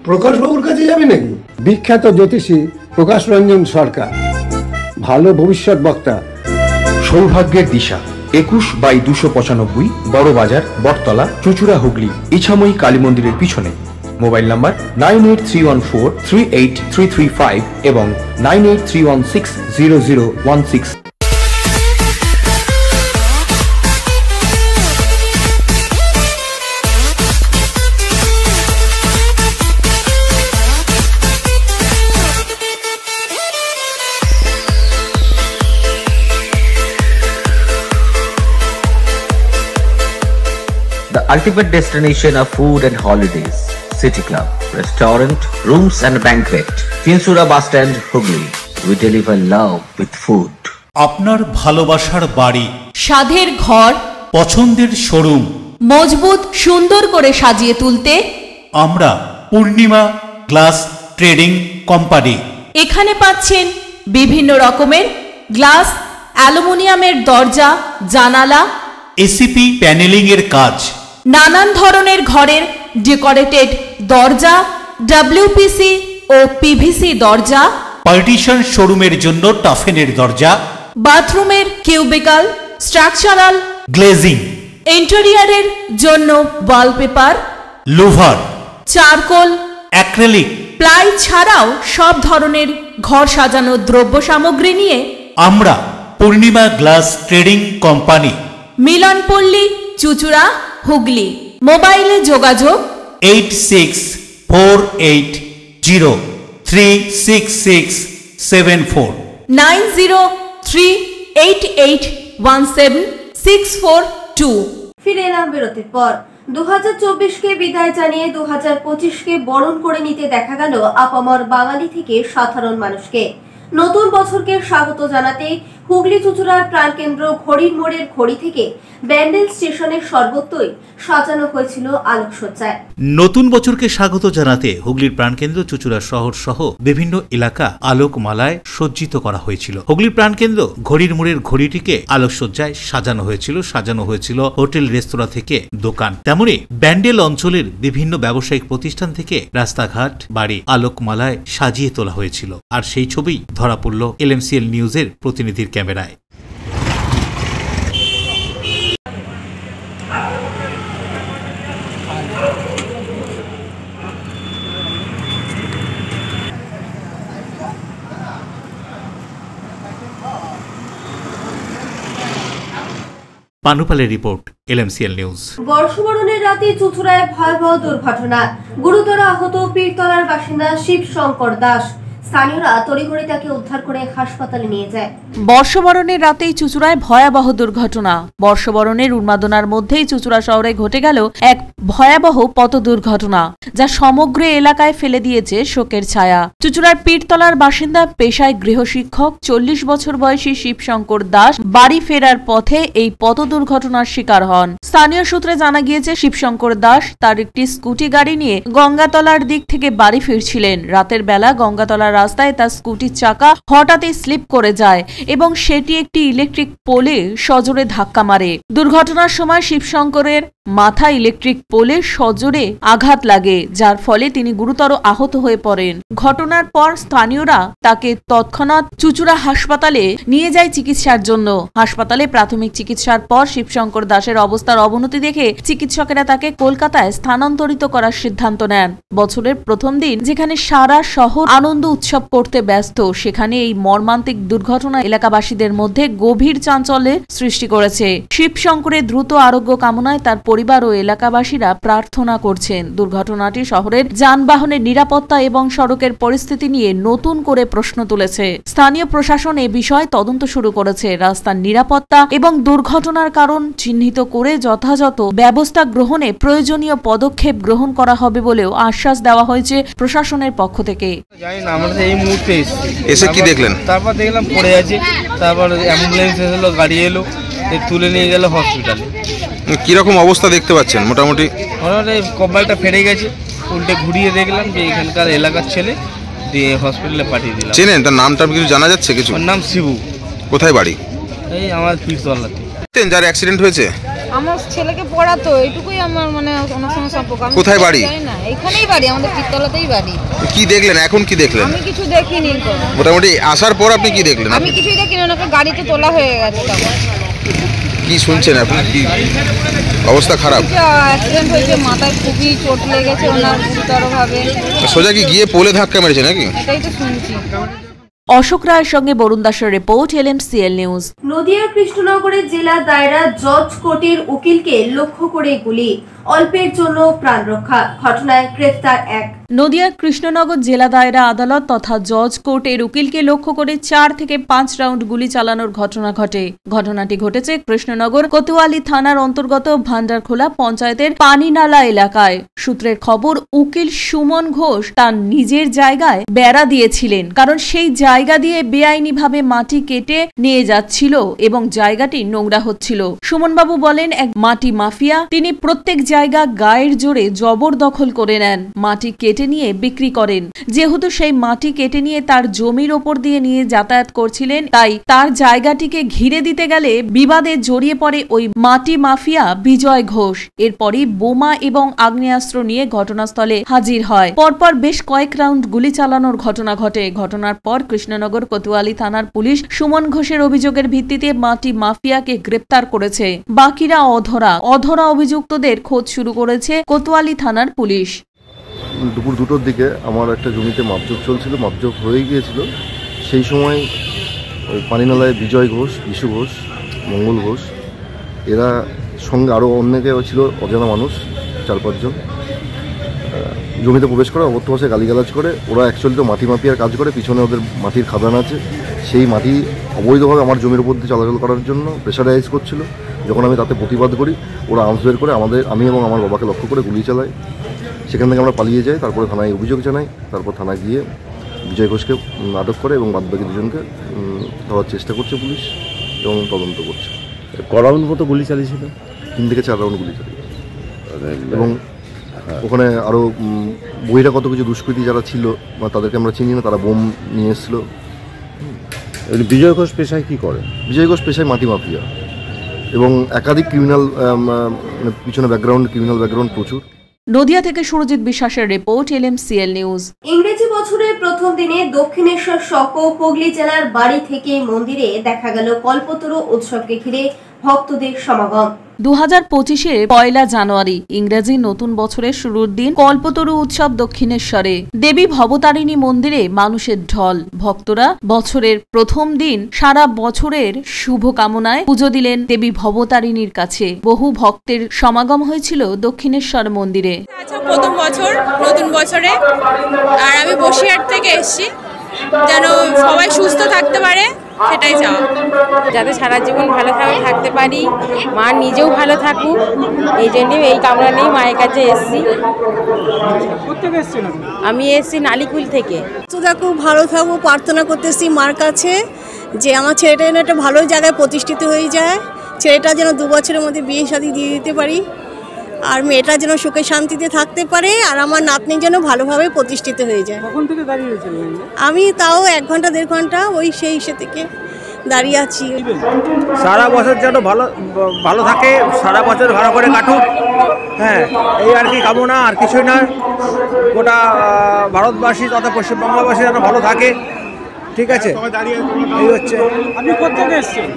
প্রকাশ বাবুর কাছে যাবে নাকি? বিখ্যাত জ্যোতিষী প্রকাশ রঞ্জন সরকার, ভালো ভবিষ্যৎ বক্তা। সৌভাগ্যের দিশা, 21/295 বড় বাজার, বটতলা, চুঁচুড়া, হুগলি, ইছাময়ী কালী মন্দিরের পিছনে। মোবাইল নাম্বার 9831438335 এবং 9831600016। The ultimate destination of food and holidays. City Club, restaurant, rooms and banquet. Chinsura Bus Stand, Hugli. We deliver love with food. আপনার ভালোবাসার বাড়ি, স্বাদের ঘর, পছন্দের শোরুম মজবুত সুন্দর করে সাজিয়ে তুলতে আমরা পূর্ণিমা গ্লাস ট্রেডিং কোম্পানি। এখানে পাচ্ছেন বিভিন্ন রকমের গ্লাস, অ্যালুমিনিয়ামের দরজা, জানালা, এসিপি প্যানেলিং এর কাজ, নানান ধরনের ঘরের ডেকোরেটেড দরজা, WPC ও PVC দরজা, পার্টিশন শোরুমের জন্য টাফেনের দরজা, বাথরুমের কিউবিকাল, স্ট্রাকচারাল গ্লেজিং, ইন্টেরিয়রের জন্য wallpaper, louver, charcoal, acrylic, ply ছাড়াও সব ধরনের ঘর সাজানোর দ্রব্য সামগ্রী নিয়ে আমরা Purnima glass trading company, Milanpalli, Chuchura, Hooghly. মোবাইলে যোগাযোগ 8648036674 9038817642। ফিরে এলাম বিরতির পর। 2024কে বিদায় জানিয়ে 2025কে বরণ করে নিতে দেখা গেল আপামর বাঙালি থেকে সাধারণ মানুষকে। নতুন বছরকে স্বাগত জানাতে হুগলি চুঁচুড়ার প্রাণকেন্দ্র ঘড়ির মোড়ের ঘড়ি থেকে ব্যান্ডেল স্টেশনের সর্বত্রই সাজানো হয়েছিল আলোকসজ্জায়। নতুন বছরকে স্বাগত জানাতে হুগলির প্রাণকেন্দ্র চুঁচুড়া শহর সহ বিভিন্ন এলাকা আলোকমালায় সজ্জিত করা হয়েছিল। হুগলির প্রাণকেন্দ্র ঘড়ির মোড়ের ঘড়িটিকে আলোকসজ্জায় সাজানো হয়েছিল হোটেল রেস্তোরাঁ থেকে দোকান। তেমনি ব্যান্ডেল অঞ্চলের বিভিন্ন ব্যবসায়িক প্রতিষ্ঠান থেকে রাস্তাঘাট বাড়ি আলোকমালায় সাজিয়ে তোলা হয়েছিল। আর সেই ছবি ধরা পড়ল LMCL নিউজের প্রতিনিধির ক্যামেরায়। পানুপালের রিপোর্ট, LMCL নিউজ। বর্ষবরণের রাতে চুঁচুড়ায় ভয়াবহ দুর্ঘটনা, গুরুতর আহত পীরতলার বাসিন্দা শিবশঙ্কর দাস। স্থানীয়রা তড়িঘড়ি তাকে উদ্ধার করে হাসপাতালে নিয়ে যায়। বর্ষবরণের রাতেই চুঁচুড়ায় ভয়াবহ দুর্ঘটনা। বর্ষবরণের উন্মাদনার মধ্যেই চুঁচুড়া শহরে ঘটে গেল এক ভয়াবহ পথ দুর্ঘটনা, যা সমগ্র এলাকায় ফেলে দিয়েছে শোকের ছায়া। চুঁচুড়ার পীরতলার বাসিন্দা, পেশায় গৃহশিক্ষক, 40 বছর বয়সী শিবশঙ্কর দাস বাড়ি ফেরার পথে এই পথ দুর্ঘটনার শিকার হন। স্থানীয় সূত্রে জানা গিয়েছে, শিবশঙ্কর দাস তার একটি স্কুটি গাড়ি নিয়ে গঙ্গাতলার দিক থেকে বাড়ি ফিরছিলেন। রাতের বেলা গঙ্গাতলার রাস্তায় তার স্কুটির চাকা হঠাৎই স্লিপ করে যায় এবং সেটি একটি ইলেকট্রিক পোলে সজোরে ধাক্কা মারে। দুর্ঘটনার সময় শিবশঙ্করের মাথা ইলেকট্রিক পোলে সজোরে আঘাত লাগে, যার ফলে তিনি গুরুতর আহত হয়ে পড়েন। ঘটনার পর স্থানীয়রা তাকে তৎক্ষণাৎ চুঁচুড়া হাসপাতালে নিয়ে যায় চিকিৎসার জন্য। হাসপাতালে প্রাথমিক চিকিৎসার পর শিবশঙ্কর দাসের অবস্থার অবনতি দেখে চিকিৎসকেরা তাকে কলকাতায় স্থানান্তরিত করার সিদ্ধান্ত নেন। বছরের প্রথম দিন যেখানে সারা শহর আনন্দ উৎসব করতে ব্যস্ত, সেখানে এই মর্মান্তিক দুর্ঘটনা এলাকাবাসীদের মধ্যে গভীর চাঞ্চল্যের সৃষ্টি করেছে। শিবশঙ্করের দ্রুত আরোগ্য কামনায় তার পরিবার ও এলাকাবাসীরা প্রার্থনা করছেন। দুর্ঘটনাটি শহরের যানবাহনের নিরাপত্তা এবং সড়কের পরিস্থিতি নিয়ে নতুন করে প্রশ্ন তুলেছে। স্থানীয় প্রশাসন এ বিষয়ে তদন্ত শুরু করেছে। রাস্তার নিরাপত্তা এবং দুর্ঘটনার কারণ চিহ্নিত করে যথাযথ ব্যবস্থা গ্রহণে প্রয়োজনীয় পদক্ষেপ গ্রহণ করা হবে বলেও আশ্বাস দেওয়া হয়েছে প্রশাসনের পক্ষ থেকে। আমরা এই মুহূর্তে এসে কি দেখলেন? তারপর দেখলাম পড়ে আছে, তারপর অ্যাম্বুলেন্স এলো, গাড়ি এলো, তুলে নিয়ে গেল হসপিটালে। কিরকম অবস্থা দেখতে পাচ্ছেন? মোটামুটি কপালটা ফেটে গেছে, উল্টে ঘুরিয়ে দেখলাম যে এখানকার এলাকার ছেলে, দিয়ে হসপিটালে পাঠিয়ে দিলাম। চেনেন তার নামটা? কিছু জানা যাচ্ছে কিছু? ওর নাম শিবু। কোথায় বাড়ি? এই আমার পীরতলাতে। যার অ্যাক্সিডেন্ট হয়েছে আমার ছেলেকে পড়াতো, এইটুকুই আমার মানে ওনার সঙ্গে সম্পর্ক। কোথায় বাড়ি? না, এখানেই বাড়ি, আমাদের পীরতলাতেই বাড়ি। কি দেখলেন এখন? কি দেখলেন? আমি কিছু দেখিনি। মোটামুটি আসার পর আপনি কি দেখলেন? আমি কিছুই দেখিনি, ওনাকে গাড়িতে তোলা হয়ে গেছে। তখন কি শুনছেন আপনি? কি অবস্থা? খারাপ অ্যাক্সিডেন্ট হয়েছে, মাথায় খুবই চোট লেগেছে ওনার গুরুতরভাবে। সোজা কি গিয়ে পোলে ধাক্কা মেরেছে নাকি? এটাই তো শুনছি। অশোক রায়ের সঙ্গে বরুণ দাসের রিপোর্ট, LMCL নিউজ। নদিয়ার কৃষ্ণনগরের জেলা দায়রা জজ কোর্টের উকিলকে লক্ষ্য করে গুলি, অল্পের জন্য প্রাণ রক্ষা, ঘটনায় গ্রেফতার এক। নদিয়ার কৃষ্ণনগর জেলা দায়রা আদালত তথা জজ কোর্টের উকিলকে লক্ষ্য করে 4 থেকে 5 রাউন্ড গুলি চালানোর ঘটনা ঘটে। ঘটনাটি ঘটেছে কৃষ্ণনগর কোতোয়ালি থানার অন্তর্গত ভান্ডারখোলা পঞ্চায়েতের পানিনালা এলাকায়। সূত্রের খবর, উকিল সুমন ঘোষ তার নিজের জায়গায় বেড়া দিয়েছিলেন, কারণ সেই জায়গা দিয়ে বেআইনিভাবে মাটি কেটে নিয়ে যাচ্ছিল এবং জায়গাটি নোংরা হচ্ছিল। সুমনবাবু বলেন, এক মাটি মাফিয়া, তিনি প্রত্যেক জায়গা গায়ের জোরে জবরদখল করে নেন, মাটি কেটে নিয়ে বিক্রি করেন। যেহেতু সেই মাটি কেটে নিয়ে তার জমির ওপর দিয়ে নিয়ে যাতায়াত করছিলেন, তাই তার জায়গাটিকে ঘিরে দিতে গেলে বিবাদে জড়িয়ে পড়ে ওই মাটি মাফিয়া বিজয় ঘোষ। এরপরই বোমা এবং আগ্নেয়াস্ত্র নিয়ে ঘটনাস্থলে হাজির হয়। পরপর বেশ কয়েক রাউন্ড গুলি চালানোর ঘটনা ঘটে। ঘটনার পর কৃষ্ণনগর কোতোয়ালি থানার পুলিশ সুমন ঘোষের অভিযোগের ভিত্তিতে মাটি মাফিয়াকে গ্রেপ্তার করেছে। বাকিরা অধরা অভিযুক্তদের খোঁজ শুরু করেছে কোতোয়ালি থানার পুলিশ। দুপুর 2টোর দিকে আমার একটা জমিতে মাপজোক চলছিল, মাপজোক হয়ে গিয়েছিল। সেই সময় ওই পানিনালায় বিজয় ঘোষ, বিশু ঘোষ, মঙ্গল ঘোষ, এরা সঙ্গে আরও অনেকে ছিল, অজানা মানুষ, 4-5 জন জমিতে প্রবেশ করে অবৈধ ভাষায় গালিগালাজ করে। ওরা অ্যাকচুয়ালি তো মাটি মাফিয়ার কাজ করে, পিছনে ওদের মাটির খাদান আছে, সেই মাটি অবৈধভাবে আমার জমির উপর দিয়ে চলাচল করার জন্য প্রেশারাইজ করছিল। যখন আমি তাতে প্রতিবাদ করি, ওরা আর্মস বের করে আমি এবং আমার বাবাকে লক্ষ্য করে গুলি চালায়। সেখান থেকে আমরা পালিয়ে যাই, তারপরে থানায় অভিযোগ জানাই, তারপর থানায় গিয়ে বিজয় ঘোষকে আটক করে এবং বাদবাকি দুজনকে ধরার চেষ্টা করছে পুলিশ এবং তদন্ত করছে। ক রাউন্ড মতো গুলি চালিয়েছিল? 3 থেকে 4 রাউন্ড গুলি চালিয়েছে। এবং ওখানে আরও বহিরাগত কিছু দুষ্কৃতী যারা ছিল, তাদেরকে আমরা চিনি না, তারা বোম নিয়ে এসেছিলো। বিজয় ঘোষ পেশায় কি করে? বিজয় ঘোষ পেশায় মাটি মাফিয়া এবং একাধিক ক্রিমিনাল পিছনে ক্রিমিনাল ব্যাকগ্রাউন্ড প্রচুর। নদিয়া থেকে সুরজিৎ বিশ্বাসের রিপোর্ট, LMCL নিউজ। ইংরেজি বছরের প্রথম দিনে দক্ষিণেশ্বর সহ হুগলি জেলার বাড়ি থেকে মন্দিরে দেখা গেল কল্পতরু উৎসবকে ঘিরে ভক্তদের সমাগম। 2025-এর 1 জানুয়ারি ইংরেজি নতুন বছরের শুরুর দিন কল্পতরু উৎসব দক্ষিণেশ্বরে দেবী ভবতারিণী মন্দিরে মানুষের ঢল। ভক্তরা বছরের প্রথম দিন সারা বছরের শুভ কামনায় পুজো দিলেন দেবী ভবতারিণীর কাছে। বহু ভক্তের সমাগম হয়েছিল দক্ষিণেশ্বর মন্দিরে। প্রথম বছর নতুন বছরে, আর আমি বসিরহাট থেকে এসেছি, যেন সবাই সুস্থ থাকতে পারে সেটাই চাও, যাতে সারা জীবন ভালো থাকতে পারি, মা নিজেও ভালো থাকুক, এই জন্য এই কামনা নিয়ে মায়ের কাছে এসেছি। আমি এসেছি নালিকুল থেকে। তোরা খুব ভালো থাকবো প্রার্থনা করতেছি মার কাছে, যে আমার ছেলেটা যেন একটা ভালো জায়গায় প্রতিষ্ঠিত হয়ে যায়, ছেলেটা যেন 2 বছরের মধ্যে বিয়ে শাদী দিয়ে দিতে পারি, আর মেয়েটা যেন সুখে শান্তিতে থাকতে পারে, আর আমার নাতনি যেন ভালোভাবে প্রতিষ্ঠিত হয়ে যায়। কখন থেকে দাঁড়িয়ে রয়েছেন? আমি তাও 1 ঘন্টা 1.5 ঘন্টা ওই সেই থেকে দাঁড়িয়ে আছি। সারা বছর যেন ভালো থাকে, সারা বছর ভালো করে কাটুক, হ্যাঁ এই আর কি কামনা, আর কিছুই না। গোটা ভারতবাসী তথা পশ্চিমবাংলাবাসী যেন ভালো থাকে, ঠিক আছে? এই হচ্ছে। আপনি কোথা এসেছেন?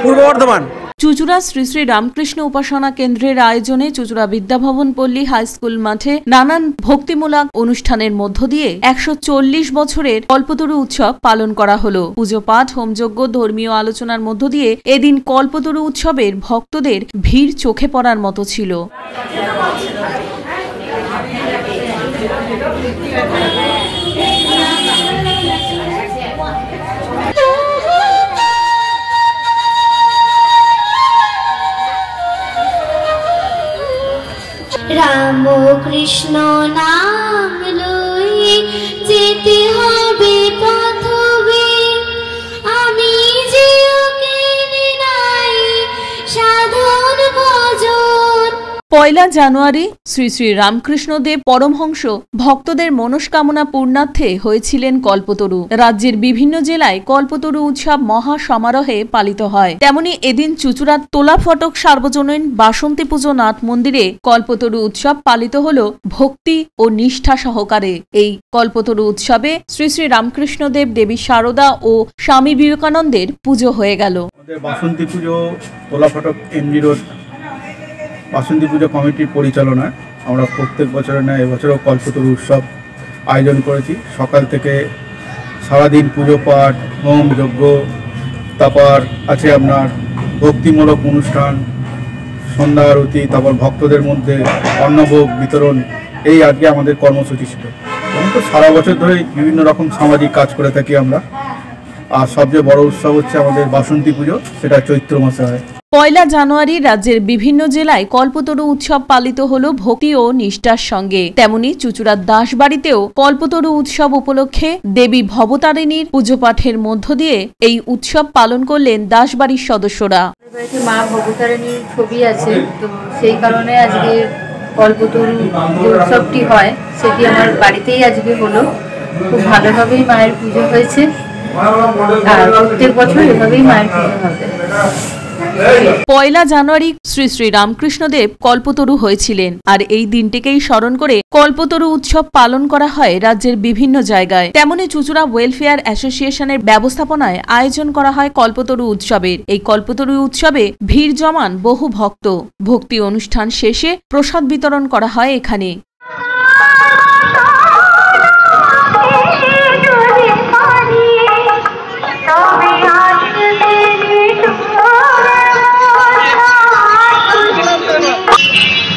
পূর্ব বর্ধমান। চুচুড়া শ্রী শ্রী রামকৃষ্ণ উপাসনা কেন্দ্রের আয়োজনে চুচুড়া বিদ্যাভবন পল্লী হাই স্কুল মাঠে নানান ভক্তিমূলক অনুষ্ঠানের মধ্য দিয়ে 140 বছরের কল্পতরু উৎসব পালন করা হলো। পুজো পাঠ, হোমযজ্ঞ, ধর্মীয় আলোচনার মধ্য দিয়ে এদিন কল্পতরু উৎসবের ভক্তদের ভিড় চোখে পড়ার মতো ছিল। রাম কৃষ্ণ নাম লয়ে যেতে হবে পথবে, আমি যে ওকে নাই সাধন ভজন। 1 জানুয়ারি শ্রী শ্রী রামকৃষ্ণদেব পরমহংস ভক্তদের মনস্কামনা পূর্ণার্থে হয়েছিলেন কল্পতরু। রাজ্যের বিভিন্ন জেলায় কল্পতরু উৎসব মহা সমারোহে পালিত হয়। তেমনি এদিন চুচুড়ার তোলা ফটক সার্বজনীন বাসন্তী পুজো নাট মন্দিরে কল্পতরু উৎসব পালিত হল ভক্তি ও নিষ্ঠা সহকারে। এই কল্পতরু উৎসবে শ্রী শ্রী রামকৃষ্ণদেব, দেবী শারদা ও স্বামী বিবেকানন্দের পুজো হয়ে গেল। বাসন্তী পুজো তোলা ফটক এমজি রোড বাসন্তী পুজো কমিটির পরিচালনায় আমরা প্রত্যেক বছরের ন্যায় এবছরও কল্পতরু উৎসব আয়োজন করেছি। সকাল থেকে সারাদিন পুজো পাঠ, হোম যজ্ঞ, তারপর আছে আপনার ভক্তিমূলক অনুষ্ঠান, সন্ধ্যা আরতি, তারপর ভক্তদের মধ্যে অন্নভোগ বিতরণ, এই আজকে আমাদের কর্মসূচি ছিল। এবং তো সারা বছর ধরে বিভিন্ন রকম সামাজিক কাজ করে থাকি আমরা। আর সবচেয়ে বড় উৎসব হচ্ছে আমাদের বাসন্তী পুজো, সেটা চৈত্র মাসে হয়। 1 জানুয়ারি রাজ্যের বিভিন্ন জেলায় কল্পতরু উৎসব পালিত হল ভক্তি ও নিষ্ঠার সঙ্গে। তেমনি চুচুড়ার দাসবাড়িতেও কল্পতরু উৎসব উপলক্ষে দেবী ভবতারিণীর পুজো পাঠের মধ্য দিয়ে এই উৎসব পালন করলেন দাসবাড়ির সদস্যরা। মা ভবতারিণীর ছবি আছে, তো সেই কারণে আজকে কল্পতরু যে উৎসবটি হয় সেটি আমার বাড়িতেই আজকে হলো। খুব ভালোভাবেই মায়ের পুজো হয়েছে, আর প্রত্যেক বছর এভাবেই মায়ের পুজো হবে। 1 জানুয়ারি শ্রী শ্রী রামকৃষ্ণদেব কল্পতরু হয়েছিলেন, আর এই দিনটিকেই স্মরণ করে কল্পতরু উৎসব পালন করা হয় রাজ্যের বিভিন্ন জায়গায়। তেমনি চুচুড়া ওয়েলফেয়ার অ্যাসোসিয়েশনের ব্যবস্থাপনায় আয়োজন করা হয় কল্পতরু উৎসবের। এই কল্পতরু উৎসবে ভিড় জমান বহু ভক্ত। ভক্তি অনুষ্ঠান শেষে প্রসাদ বিতরণ করা হয় এখানে।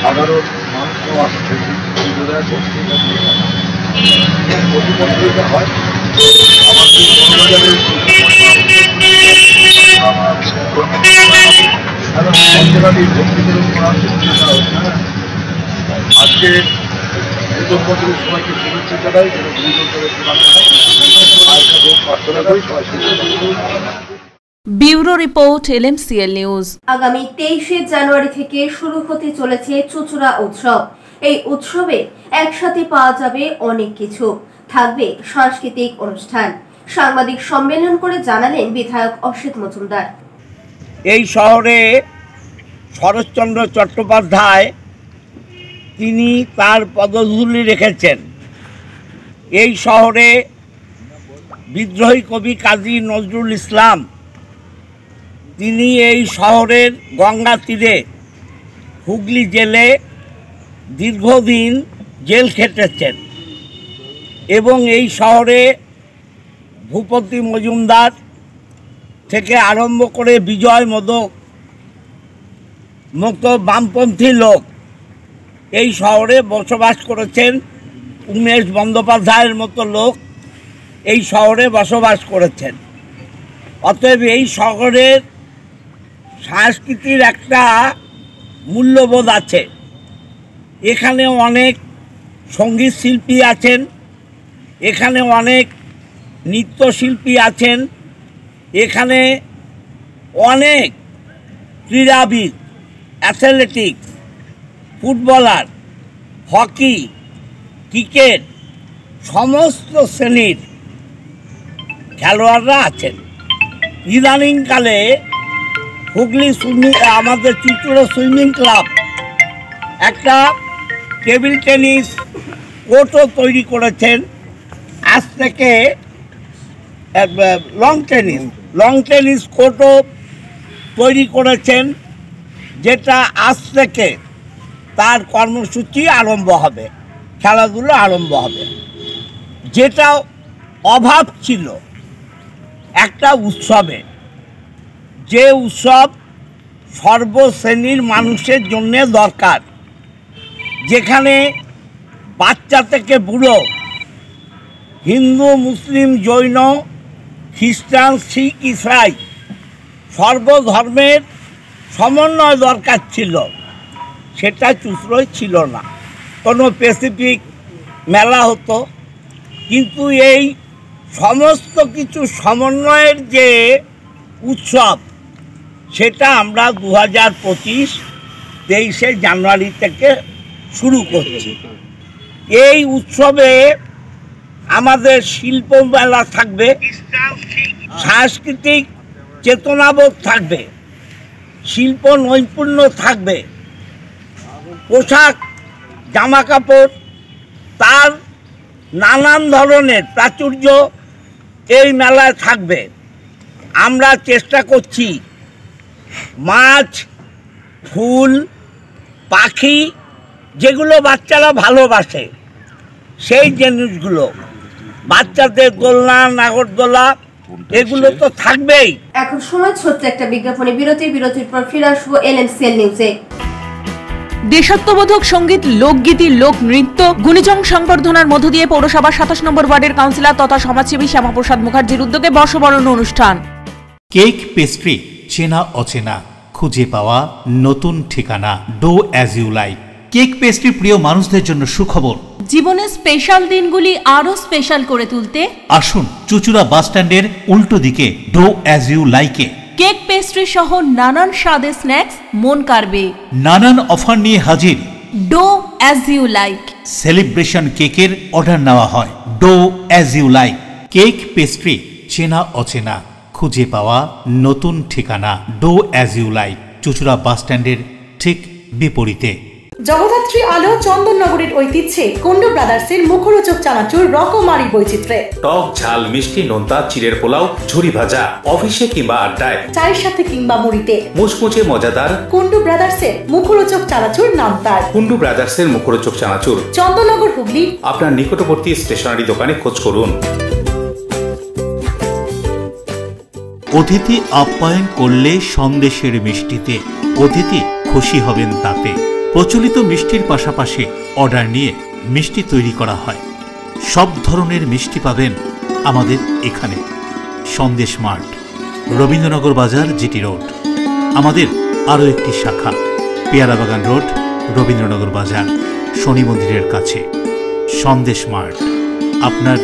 সাধারণ মানুষকে হয় আজকে প্রধানমন্ত্রীর সবাইকে শুভেচ্ছা জানাই, যেন প্রার্থনা করি সবাই ব্যুরো রিপোর্ট LMCL নিউজ। আগামী 23শে জানুয়ারি থেকে শুরু হতে চলেছে চুচুড়া উৎসব। এই উৎসবে একসাথে পাওয়া যাবে অনেক কিছু, থাকবে সাংস্কৃতিক অনুষ্ঠান। সাংবাদিক সম্মেলন করে জানালেন বিধায়ক অসিত মজুমদার। এই শহরে শরৎচন্দ্র চট্টোপাধ্যায় তিনি তার পদধূলি রেখেছেন। এই শহরে বিদ্রোহী কবি কাজী নজরুল ইসলাম তিনি এই শহরের গঙ্গা তীরে হুগলি জেলে দীর্ঘদিন জেল খেটেছেন এবং এই শহরে ভূপতি মজুমদার থেকে আরম্ভ করে বিজয় মোদক মতো বামপন্থী লোক এই শহরে বসবাস করেছেন। উমেশ বন্দ্যোপাধ্যায়ের মতো লোক এই শহরে বসবাস করেছেন। অতএব এই শহরের সংস্কৃতির একটা মূল্যবোধ আছে। এখানে অনেক সঙ্গীত শিল্পী আছেন, এখানে অনেক নৃত্যশিল্পী আছেন, এখানে অনেক ক্রীড়াবিদ, অ্যাথলেটিক্স, ফুটবলার, হকি, ক্রিকেট সমস্ত শ্রেণীর খেলোয়াড়রা আছেন। ইদানিংকালে হুগলি আমাদের চুচুড়া সুইমিং ক্লাব একটা টেবিল টেনিস কোর্টও তৈরি করেছেন। আজ থেকে লং টেনিস কোর্টও তৈরি করেছেন, যেটা আজ থেকে তার কর্মসূচি আরম্ভ হবে, খেলাধুলো আরম্ভ হবে। যেটা অভাব ছিল একটা উৎসবে, যে উৎসব সর্বশ্রেণীর মানুষের জন্য দরকার, যেখানে বাচ্চা থেকে বুড়ো, হিন্দু, মুসলিম, জৈন, খ্রিস্টান, শিখ, ইসাই সর্বধর্মের সমন্বয় দরকার ছিল, সেটা চুচুড়ায় ছিল না। কোনো স্পেসিফিক মেলা হতো, কিন্তু এই সমস্ত কিছু সমন্বয়ের যে উৎসব সেটা আমরা 2025-23শে জানুয়ারি থেকে শুরু করছি। এই উৎসবে আমাদের শিল্প মেলা থাকবে, সাংস্কৃতিক চেতনাবোধ থাকবে, শিল্প নৈপুণ্য থাকবে, পোশাক, জামা কাপড়, তার নানান ধরনের প্রাচুর্য এই মেলায় থাকবে। আমরা চেষ্টা করছি মাছ, ফুল, পাখি যেগুলো বাচ্চারা ভালোবাসে সেই জিনিসগুলো, বাচ্চাদের দোলনা, নাগরদোলা, এগুলো তো থাকবেই। এখন সময় ছোট্ট একটা বিজ্ঞাপনে বিরতির পর ফিরে আসবো LMCL নিউজে। দেশাত্মবোধক সঙ্গীত, লোকগীতি, লোক নৃত্য, গুণীজন সংবর্ধনার মধ্য দিয়ে পৌরসভা 27 নম্বর ওয়ার্ডের কাউন্সিলর তথা সমাজসেবী শ্যামাপ্রসাদ মুখার্জির উদ্যোগে বর্ষবরণ অনুষ্ঠান। কেক পেস্ট্রি, চেনা অচেনা, খুঁজে পাওয়া নতুন ঠিকানা, do as you like. Cake pastry প্রিয় মানুষদের জন্য সুখবর। জীবনের স্পেশাল দিনগুলি আরো স্পেশাল করে তুলতে আসুন চুচুড়া বাস স্ট্যান্ডের উল্টো দিকে ডো অ্যাজ ইউ লাইকে। কেক পেস্ট্রি সহ নানান স্বাদের স্ন্যাক্স মন কাড়বে। নানান অফার নিয়ে হাজির dough as you like. Celebration কেকের অর্ডার নেওয়া হয়। Dough as you like. Cake pastry, চেনা অচেনা, খুঁজে পাওয়া নতুন ঠিকানা, do as you like, Chuchura bus স্ট্যান্ডের ঠিক বিপরীতে। জগদ্ধাত্রী আলো চন্দননগরের ঐতিহ্যে কুন্ডু ব্রাদার্সের মুখরোচক চানাচুর রকমারি বৈচিত্র্যে, টক ঝাল মিষ্টি নোনতা, চিড়ের পোলাও, ঝুরি ভাজা, অফিসে কিংবা আড্ডায়, চায়ের সাথে কিংবা মুড়িতে মুচমুচে মজাদার কুন্ডু ব্রাদার্সের মুখরোচক চানাচুর নাম তার। কুন্ডু ব্রাদার্সের মুখরোচক চানাচুর, চন্দননগর, হুগলি। আপনার নিকটবর্তী স্টেশনারি দোকানে খোঁজ করুন। অতিথি আপ্যায়ন করলে সন্দেশের মিষ্টিতে, অতিথি খুশি হবেন তাতে। প্রচলিত মিষ্টির পাশাপাশি অর্ডার নিয়ে মিষ্টি তৈরি করা হয়। সব ধরনের মিষ্টি পাবেন আমাদের এখানে। সন্দেশ মার্ট, রবীন্দ্রনগর বাজার, জিটি রোড। আমাদের আরও একটি শাখা পেয়ারাবাগান রোড, রবীন্দ্রনগর বাজার, শনি মন্দিরের কাছে। সন্দেশ মার্ট, আপনার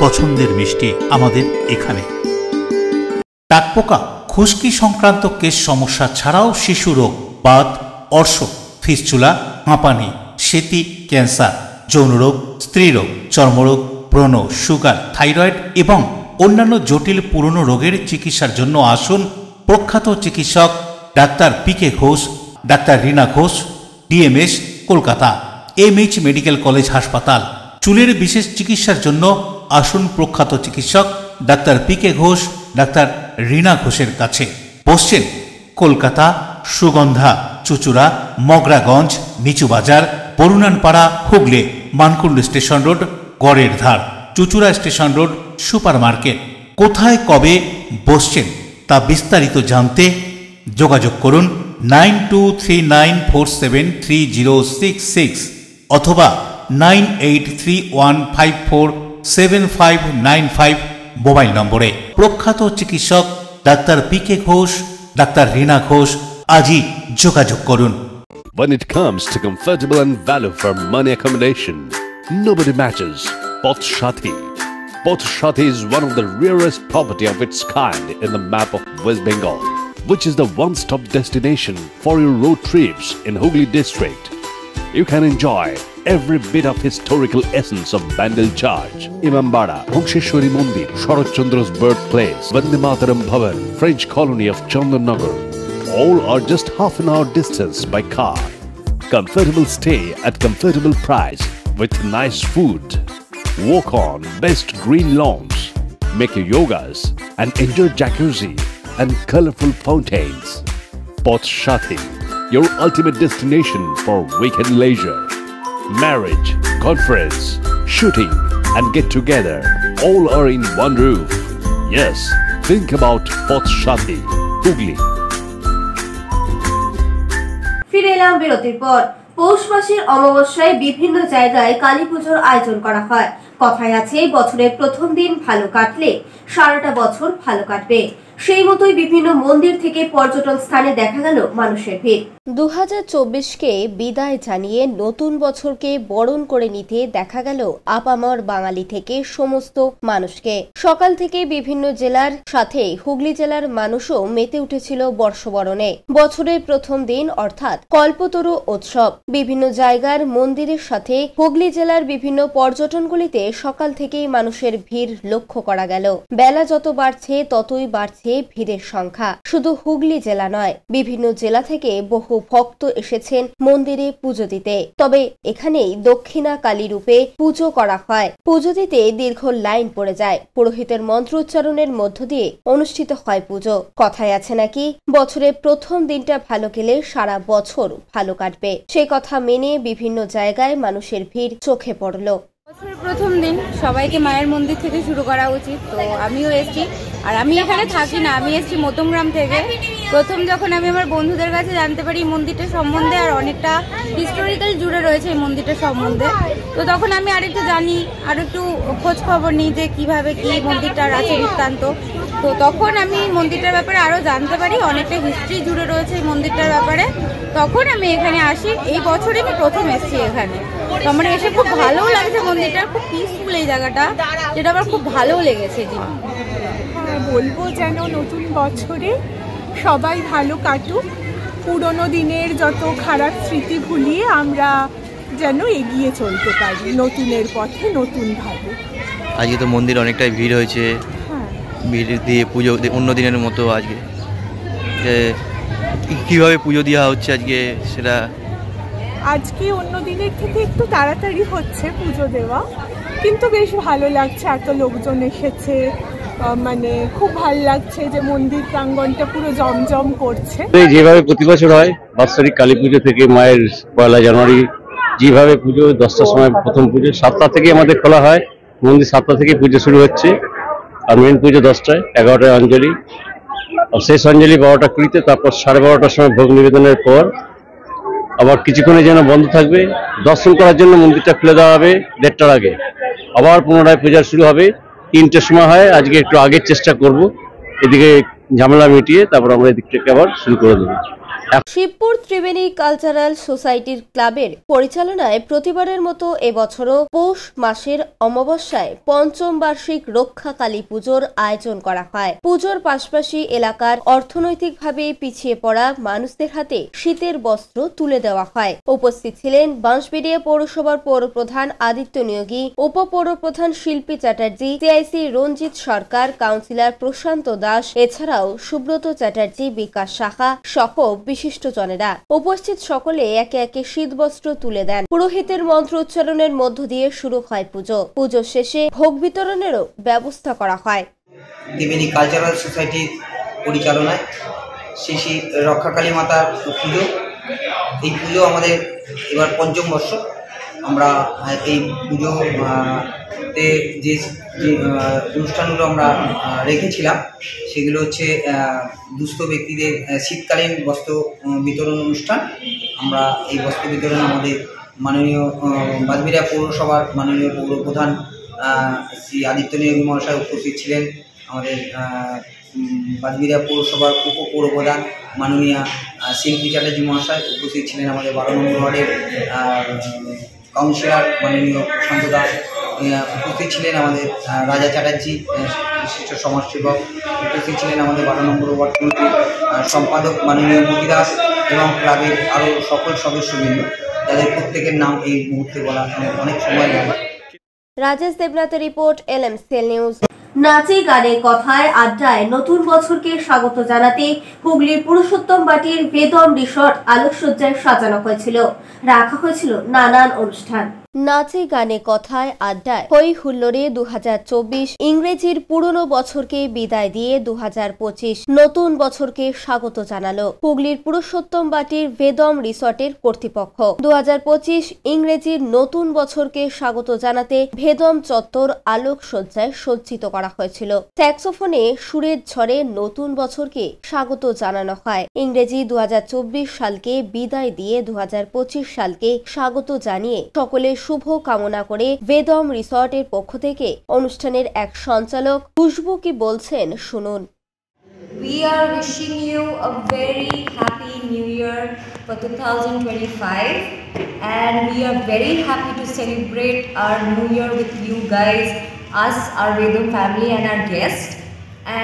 পছন্দের মিষ্টি আমাদের এখানে। টাকপোকা, খুশকি সংক্রান্ত কেশ সমস্যা ছাড়াও শিশু রোগ, বাত, অর্শ, ফিস্চুলা, হাঁপানি, সেতি, ক্যান্সার, যৌন রোগ, স্ত্রী রোগ, চর্মরোগ, ব্রণ, সুগার, থাইরয়েড এবং অন্যান্য জটিল পুরনো রোগের চিকিৎসার জন্য আসুন প্রখ্যাত চিকিৎসক doctor PK Ghosh, doctor Rina Ghosh, DMS, Kolkata, MH medical college হাসপাতাল। চুলের বিশেষ চিকিৎসার জন্য আসুন প্রখ্যাত চিকিৎসক doctor PK Ghosh, doctor Rina ঘোষের কাছে। বসছেন কলকাতা, সুগন্ধা, চুচুড়া, মগরাগঞ্জ, নিচু বাজার, বরুণানপাড়া, হুগলি, মানকুণ্ড স্টেশন রোড, গড়ের ধার, Chuchura station road, super market. কোথায় কবে বসছেন তা বিস্তারিত জানতে যোগাযোগ করুন 9239473066 অথবা 9831547595 মোবাইল নম্বরে। প্রখ্যাত চিকিৎসক doctor PK Ghosh, doctor Rina Ghosh, আজই যোগাযোগ করুন। When it comes to comfortable and value for money accommodation, nobody matches Pothshati. Pothshati is one of the rarest property of its kind in the map of West Bengal, which is the one-stop destination for your road trips in Hooghly district. You can enjoy every bit of historical essence of Bandel Church, Imambara, Bhongsheshwari Mandir, Sharat Chandra's birthplace, Vande Mataram Bhavan, French colony of Chandannagar. All are just half an hour distance by car. Comfortable stay at comfortable price with nice food. Walk on best green lawns, make your yogas and enjoy jacuzzi and colorful fountains. Pothshati, your ultimate destination for weekend leisure. Marriage, conference, shooting and get together all are in one roof. Yes, think about Pothshati, Hooghly. ফিরে এলাম বিরতির পর। পৌষ মাসের অমাবস্যায় বিভিন্ন জায়গায় কালী পুজোর আয়োজন করা হয়। কথায় আছে বছরের প্রথম দিন ভালো কাটলে সারাটা বছর ভালো কাটবে। সেই মতোই বিভিন্ন মন্দির থেকে পর্যটন স্থানে দেখা গেল মানুষের ভিড়। 2024কে বিদায় জানিয়ে নতুন বছরকে বরণ করে নিতে দেখা গেল আপামর বাঙালি থেকে সমস্ত মানুষকে। সকাল থেকে বিভিন্ন জেলার সাথে হুগলি জেলার মানুষও মেতে উঠেছিল বর্ষবরণে। বছরের প্রথম দিন অর্থাৎ কল্পতরু উৎসব। বিভিন্ন জায়গার মন্দিরের সাথে হুগলি জেলার বিভিন্ন পর্যটনগুলিতে সকাল থেকেই মানুষের ভিড় লক্ষ্য করা গেল। বেলা যত বাড়ছে ততই বাড়ছে ভিড়ের সংখ্যা। শুধু হুগলি জেলা নয়, বিভিন্ন জেলা থেকে বহু ভক্ত এসেছেন মন্দিরে পুজো দিতে। তবে এখানেই দক্ষিণা কালী রূপে পুজো করা হয়। পুজো দিতে দীর্ঘ লাইন পড়ে যায়। পুরোহিতের মন্ত্রোচ্চারণের মধ্য দিয়ে অনুষ্ঠিত হয় পুজো। কথায় আছে নাকি বছরের প্রথম দিনটা ভালো গেলে সারা বছর ভালো কাটবে। সেই কথা মেনে বিভিন্ন জায়গায় মানুষের ভিড় চোখে পড়ল। বছরের প্রথম দিন সবাইকে মায়ের মন্দির থেকে শুরু করা উচিত। তো আমিও এসেছি, আর আমি এখানে থাকি না, আমি এসেছি মধ্যমগ্রাম থেকে। প্রথম যখন আমি আমার বন্ধুদের কাছে জানতে পারি এই মন্দিরটা সম্বন্ধে, আর অনেকটা হিস্টোরিক্যাল জুড়ে রয়েছে এই মন্দিরটা সম্বন্ধে, তো তখন আমি আরেকটু জানি, আর একটু খোঁজ খবর নিই যে কীভাবে কী মন্দিরটার আছে বৃত্তান্ত। তো তখন আমি মন্দিরটার ব্যাপারে আরও জানতে পারি, অনেকটা হিস্ট্রি জুড়ে রয়েছে এই মন্দিরটার ব্যাপারে। তখন আমি এখানে আসি। এই বছরই আমি প্রথম এসেছি এখানে। তো আমার এসে খুব ভালোও লাগছে, মন্দিরটা খুব পিসফুল এই জায়গাটা, যেটা আমার খুব ভালোও লেগেছে। বলবো যেন নতুন বছরে সবাই ভালো কাটুক, পুরনো দিনের যত খারাপ স্মৃতি ভুলিয়ে আমরা যেন এগিয়ে চলতে পারি নতুনের পথে নতুনভাবে। আজকে তো মন্দির অনেকটাই ভিড় হয়েছে, ভিড় দিয়ে পুজো অন্য দিনের মতো আজকে কীভাবে পুজো দেওয়া হচ্ছে আজকে, সেটা আজকে অন্য দিনের থেকে একটু তাড়াতাড়ি হচ্ছে পুজো দেওয়া, কিন্তু বেশ ভালো লাগছে, এত লোকজন এসেছে, মানে খুব ভালো লাগছে যে মন্দির প্রাঙ্গণটা পুরো জমজম করছে। যেভাবে প্রতি বছর হয় বাৎসরিক কালী পুজো থেকে মায়ের 1 জানুয়ারি যেভাবে পুজো 10টার সময় প্রথম পুজো, 7টা থেকে আমাদের খোলা হয় মন্দির, 7টা থেকে পুজো শুরু হচ্ছে। আর মেন পুজো 10টায়, 11টায় অঞ্জলি, আর শেষ অঞ্জলি 12টা 20-তে, তারপর 12:30টার সময় ভোগ নিবেদনের পর আবার কিছুক্ষণের জন্য বন্ধ থাকবে। দর্শন করার জন্য মন্দিরটা খুলে দেওয়া হবে 1:30টার আগে। আবার পুনরায় পূজা শুরু হবে 3টের সময় হয়। আজকে একটু আগের চেষ্টা করব, এদিকে ঝামেলা মিটিয়ে তারপর আমরা এদিকটাকে আবার শুরু করে দেবো। শিবপুর ত্রিবেণী কালচারাল সোসাইটির ক্লাবের পরিচালনায় প্রতিবারের মতো এবছরও পৌষ মাসের অমাবস্যায় পঞ্চম বার্ষিক রক্ষা কালী পুজোর আয়োজন করা হয়। পুজোর পাশাপাশি এলাকার অর্থনৈতিকভাবে পিছিয়ে পড়া মানুষদের হাতে শীতের বস্ত্র তুলে দেওয়া হয়। উপস্থিত ছিলেন বাঁশবেড়িয়া পৌরসভার পৌরপ্রধান আদিত্য নিয়োগী, উপপৌরপ্রধান শিল্পী চ্যাটার্জি, সিআইসি রঞ্জিত সরকার, কাউন্সিলর প্রশান্ত দাস, এছাড়াও সুব্রত চ্যাটার্জি, বিকাশ শাখা সহ বিশিষ্টজনেরা। উপস্থিত সকলে একে একে শীতবস্ত্র তুলে দেন। পুরোহিতের মন্ত্র উচ্চারণের মধ্য দিয়ে শুরু হয় পুজো। পুজো শেষে ভোগ বিতরণেরও ব্যবস্থা করা হয়। ত্রিবেণী কালচারাল সোসাইটির পরিচালনায় শ্রী শ্রী রক্ষাকালী মাতার পুজো, এই পুজো আমাদের এবার পঞ্চম বর্ষ। আমরা এই পুজোতে যে অনুষ্ঠানগুলো আমরা রেখেছিলাম সেগুলো হচ্ছে দুস্থ ব্যক্তিদের শীতকালীন বস্ত্র বিতরণ অনুষ্ঠান। আমরা এই বস্ত্র বিতরণ আমাদের মাননীয় বাঁশবেড়িয়া পৌরসভার মাননীয় পৌরপ্রধান শ্রী আদিত্য নিয়োগী মহাশয় উপস্থিত ছিলেন। আমাদের বাঁশবেড়িয়া পৌরসভার উপপৌরপ্রধান মাননীয়া শিল্পী চ্যাটার্জি মহাশয় উপস্থিত ছিলেন। আমাদের 12 নম্বর ওয়ার্ডের কাউন্সিলর মাননীয় প্রশান্ত দাস উপস্থিত ছিলেন। আমাদের রাজা চ্যাটার্জি বিশিষ্ট সমাজসেবক উপস্থিত ছিলেন। আমাদের 12 নম্বর ওয়ার্ড কমিটির সম্পাদক মাননীয় মতি দাস এবং ক্লাবের আরও সকল সদস্যবৃন্দ, যাদের প্রত্যেকের নাম এই মুহূর্তে বলা অনেক সময় লাগে। রাজেশ দেবনাথের রিপোর্ট, LMCL নিউজ। নাচে গানে কথায় আড্ডায় নতুন বছরকে স্বাগত জানাতে হুগলির পুরুষোত্তম বাটির বেদম রিসর্ট আলোকসজ্জায় সাজানো হয়েছিল। রাখা হয়েছিল নানান অনুষ্ঠান। নাচে গানে কথায় আড্ডায় হই হুল্লোড়ে 2024 ইংরেজির পুরনো বছরকে বিদায় দিয়ে 2025 নতুন বছরকে স্বাগত জানালো হুগলির পুরুষোত্তম বাটির বেদম রিসর্টের কর্তৃপক্ষ। 2025 ইংরেজির নতুন বছরকে স্বাগত জানাতে বেদম চত্বর আলোকসজ্জায় সজ্জিত করা হয়েছিল। স্যাক্সোফোনে সুরের ঝড়ে নতুন বছরকে স্বাগত জানানো হয়। ইংরেজি 2024 সালকে বিদায় দিয়ে 2025 সালকে স্বাগত জানিয়ে সকলে শুভ কামনা করে বেদম রিসর্টের পক্ষ থেকে অনুষ্ঠানের এক সঞ্চালক খুশবু কি বলছেন শুনুন। We are wishing you a very happy new year for 2025 and we are very happy to celebrate our new year with you guys, us, our Vedam family and our guests,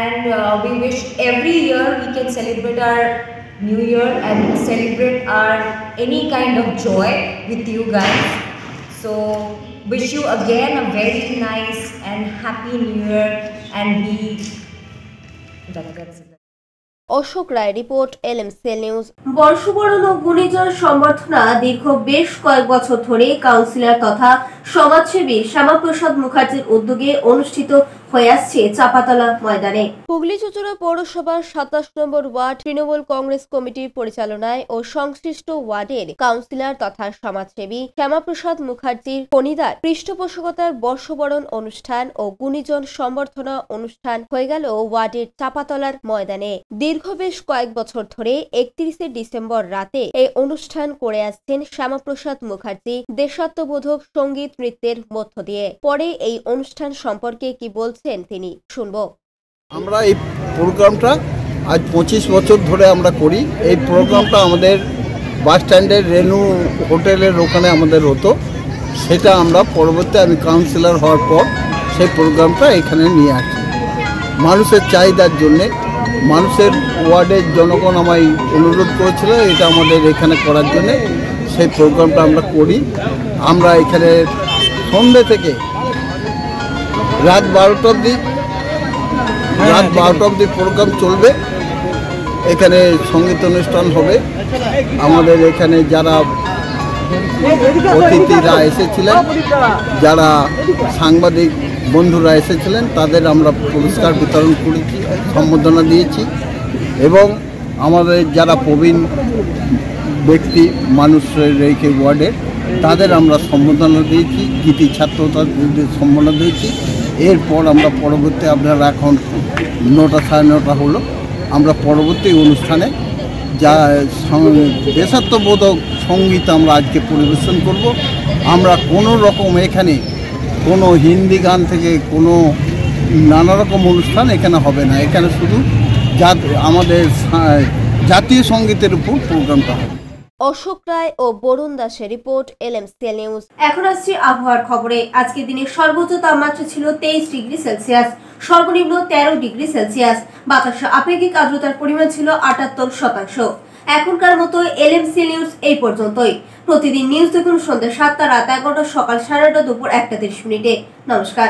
and we wish every year we can celebrate our new year and celebrate our any kind of joy with you guys. So wish you again a very nice and happy new year and be Ashok Roy report, LMCL news. বর্ষবরণ ও গুণীজন সম্বর্ধনা দীর্ঘ বেশ কয়েক বছর ধরে councillor তথা সমাজসেবী শ্যামাপ্রসাদ মুখার্জির উদ্যোগে অনুষ্ঠিত হয়ে আসছে চাপাতলা ময়দানে। হুগলি চুঁচুড়া পৌরসভার 27 নম্বর ওয়ার্ড তৃণমূল কংগ্রেস কমিটির পরিচালনায় ও সংশ্লিষ্ট ওয়ার্ডের কাউন্সিলর তথা সমাজসেবী শ্যামাপ্রসাদ মুখার্জির ফণিদার পৃষ্ঠপোষকতার বর্ষবরণ অনুষ্ঠান ও গুণীজন সম্বর্ধনা অনুষ্ঠান হয়ে গেল ওয়ার্ডের চাপাতলার ময়দানে। দীর্ঘ বেশ কয়েক বছর ধরে 31 ডিসেম্বর রাতে এই অনুষ্ঠান করে আসছেন শ্যামাপ্রসাদ মুখার্জি দেশাত্মবোধক সঙ্গীত নৃত্যের মধ্য দিয়ে। পরে এই অনুষ্ঠান সম্পর্কে কি বলছেন তিনি শুনবো। আমরা এই প্রোগ্রামটা আজ 25 বছর ধরে আমরা করি। এই প্রোগ্রামটা আমাদের বাস স্ট্যান্ডের রেনু হোটেলের ওখানে আমাদের হতো। সেটা আমরা পরবর্তী আমি কাউন্সিলর হওয়ার পর সেই প্রোগ্রামটা এখানে নিয়ে আসি। মানুষের চাহিদার জন্যে, মানুষের ওয়ার্ডের জনগণ আমায় অনুরোধ করেছিল এটা আমাদের এখানে করার জন্যে সেই প্রোগ্রামটা আমরা করি। আমরা এখানে সন্ধ্যে থেকে রাত 12টা অবধি প্রোগ্রাম চলবে। এখানে সঙ্গীত অনুষ্ঠান হবে। আমাদের এখানে যারা অতিথিরা এসেছিলেন, যারা সাংবাদিক বন্ধুরা এসেছিলেন, তাদের আমরা পুরস্কার বিতরণ করেছি, সম্বর্ধনা দিয়েছি এবং আমাদের যারা প্রবীণ ব্যক্তি মানুষ রেখে ওয়ার্ডের তাদের আমরা সম্বর্ধনা দিয়েছি, কৃতি ছাত্রদের সম্বর্ধনা দিয়েছি। এরপর আমরা পরবর্তী আপনারা এখন 9টা 9:30 হলো, আমরা পরবর্তী অনুষ্ঠানে যা দেশাত্মবোধক সঙ্গীত আমরা আজকে পরিবেশন করব। আমরা কোনো রকম এখানে কোনো হিন্দি গান থেকে কোনো নানা রকম অনুষ্ঠান এখানে হবে না। এখানে শুধু আমাদের জাতীয় সঙ্গীতের উপর প্রোগ্রামটা হবে। অশোক রায় ও বরুণ দাসের রিপোর্ট, LMCL নিউজ। এখন আসছি আবহাওয়ার খবরে। আজকের দিনের সর্বোচ্চ তাপমাত্রা ছিল 23 ডিগ্রি সেলসিয়াস, সর্বনিম্ন 13 ডিগ্রি সেলসিয়াস। বাতাসে আপেক্ষিক আর্দ্রতার পরিমাণ ছিল 78%। এখনকার মতো LMCL নিউজ এই পর্যন্তই। প্রতিদিন নিউজ দেখুন সন্ধ্যা 7টা, রাত 11টা, সকাল 8:30, দুপুর 1টা 30 মিনিটে। নমস্কার।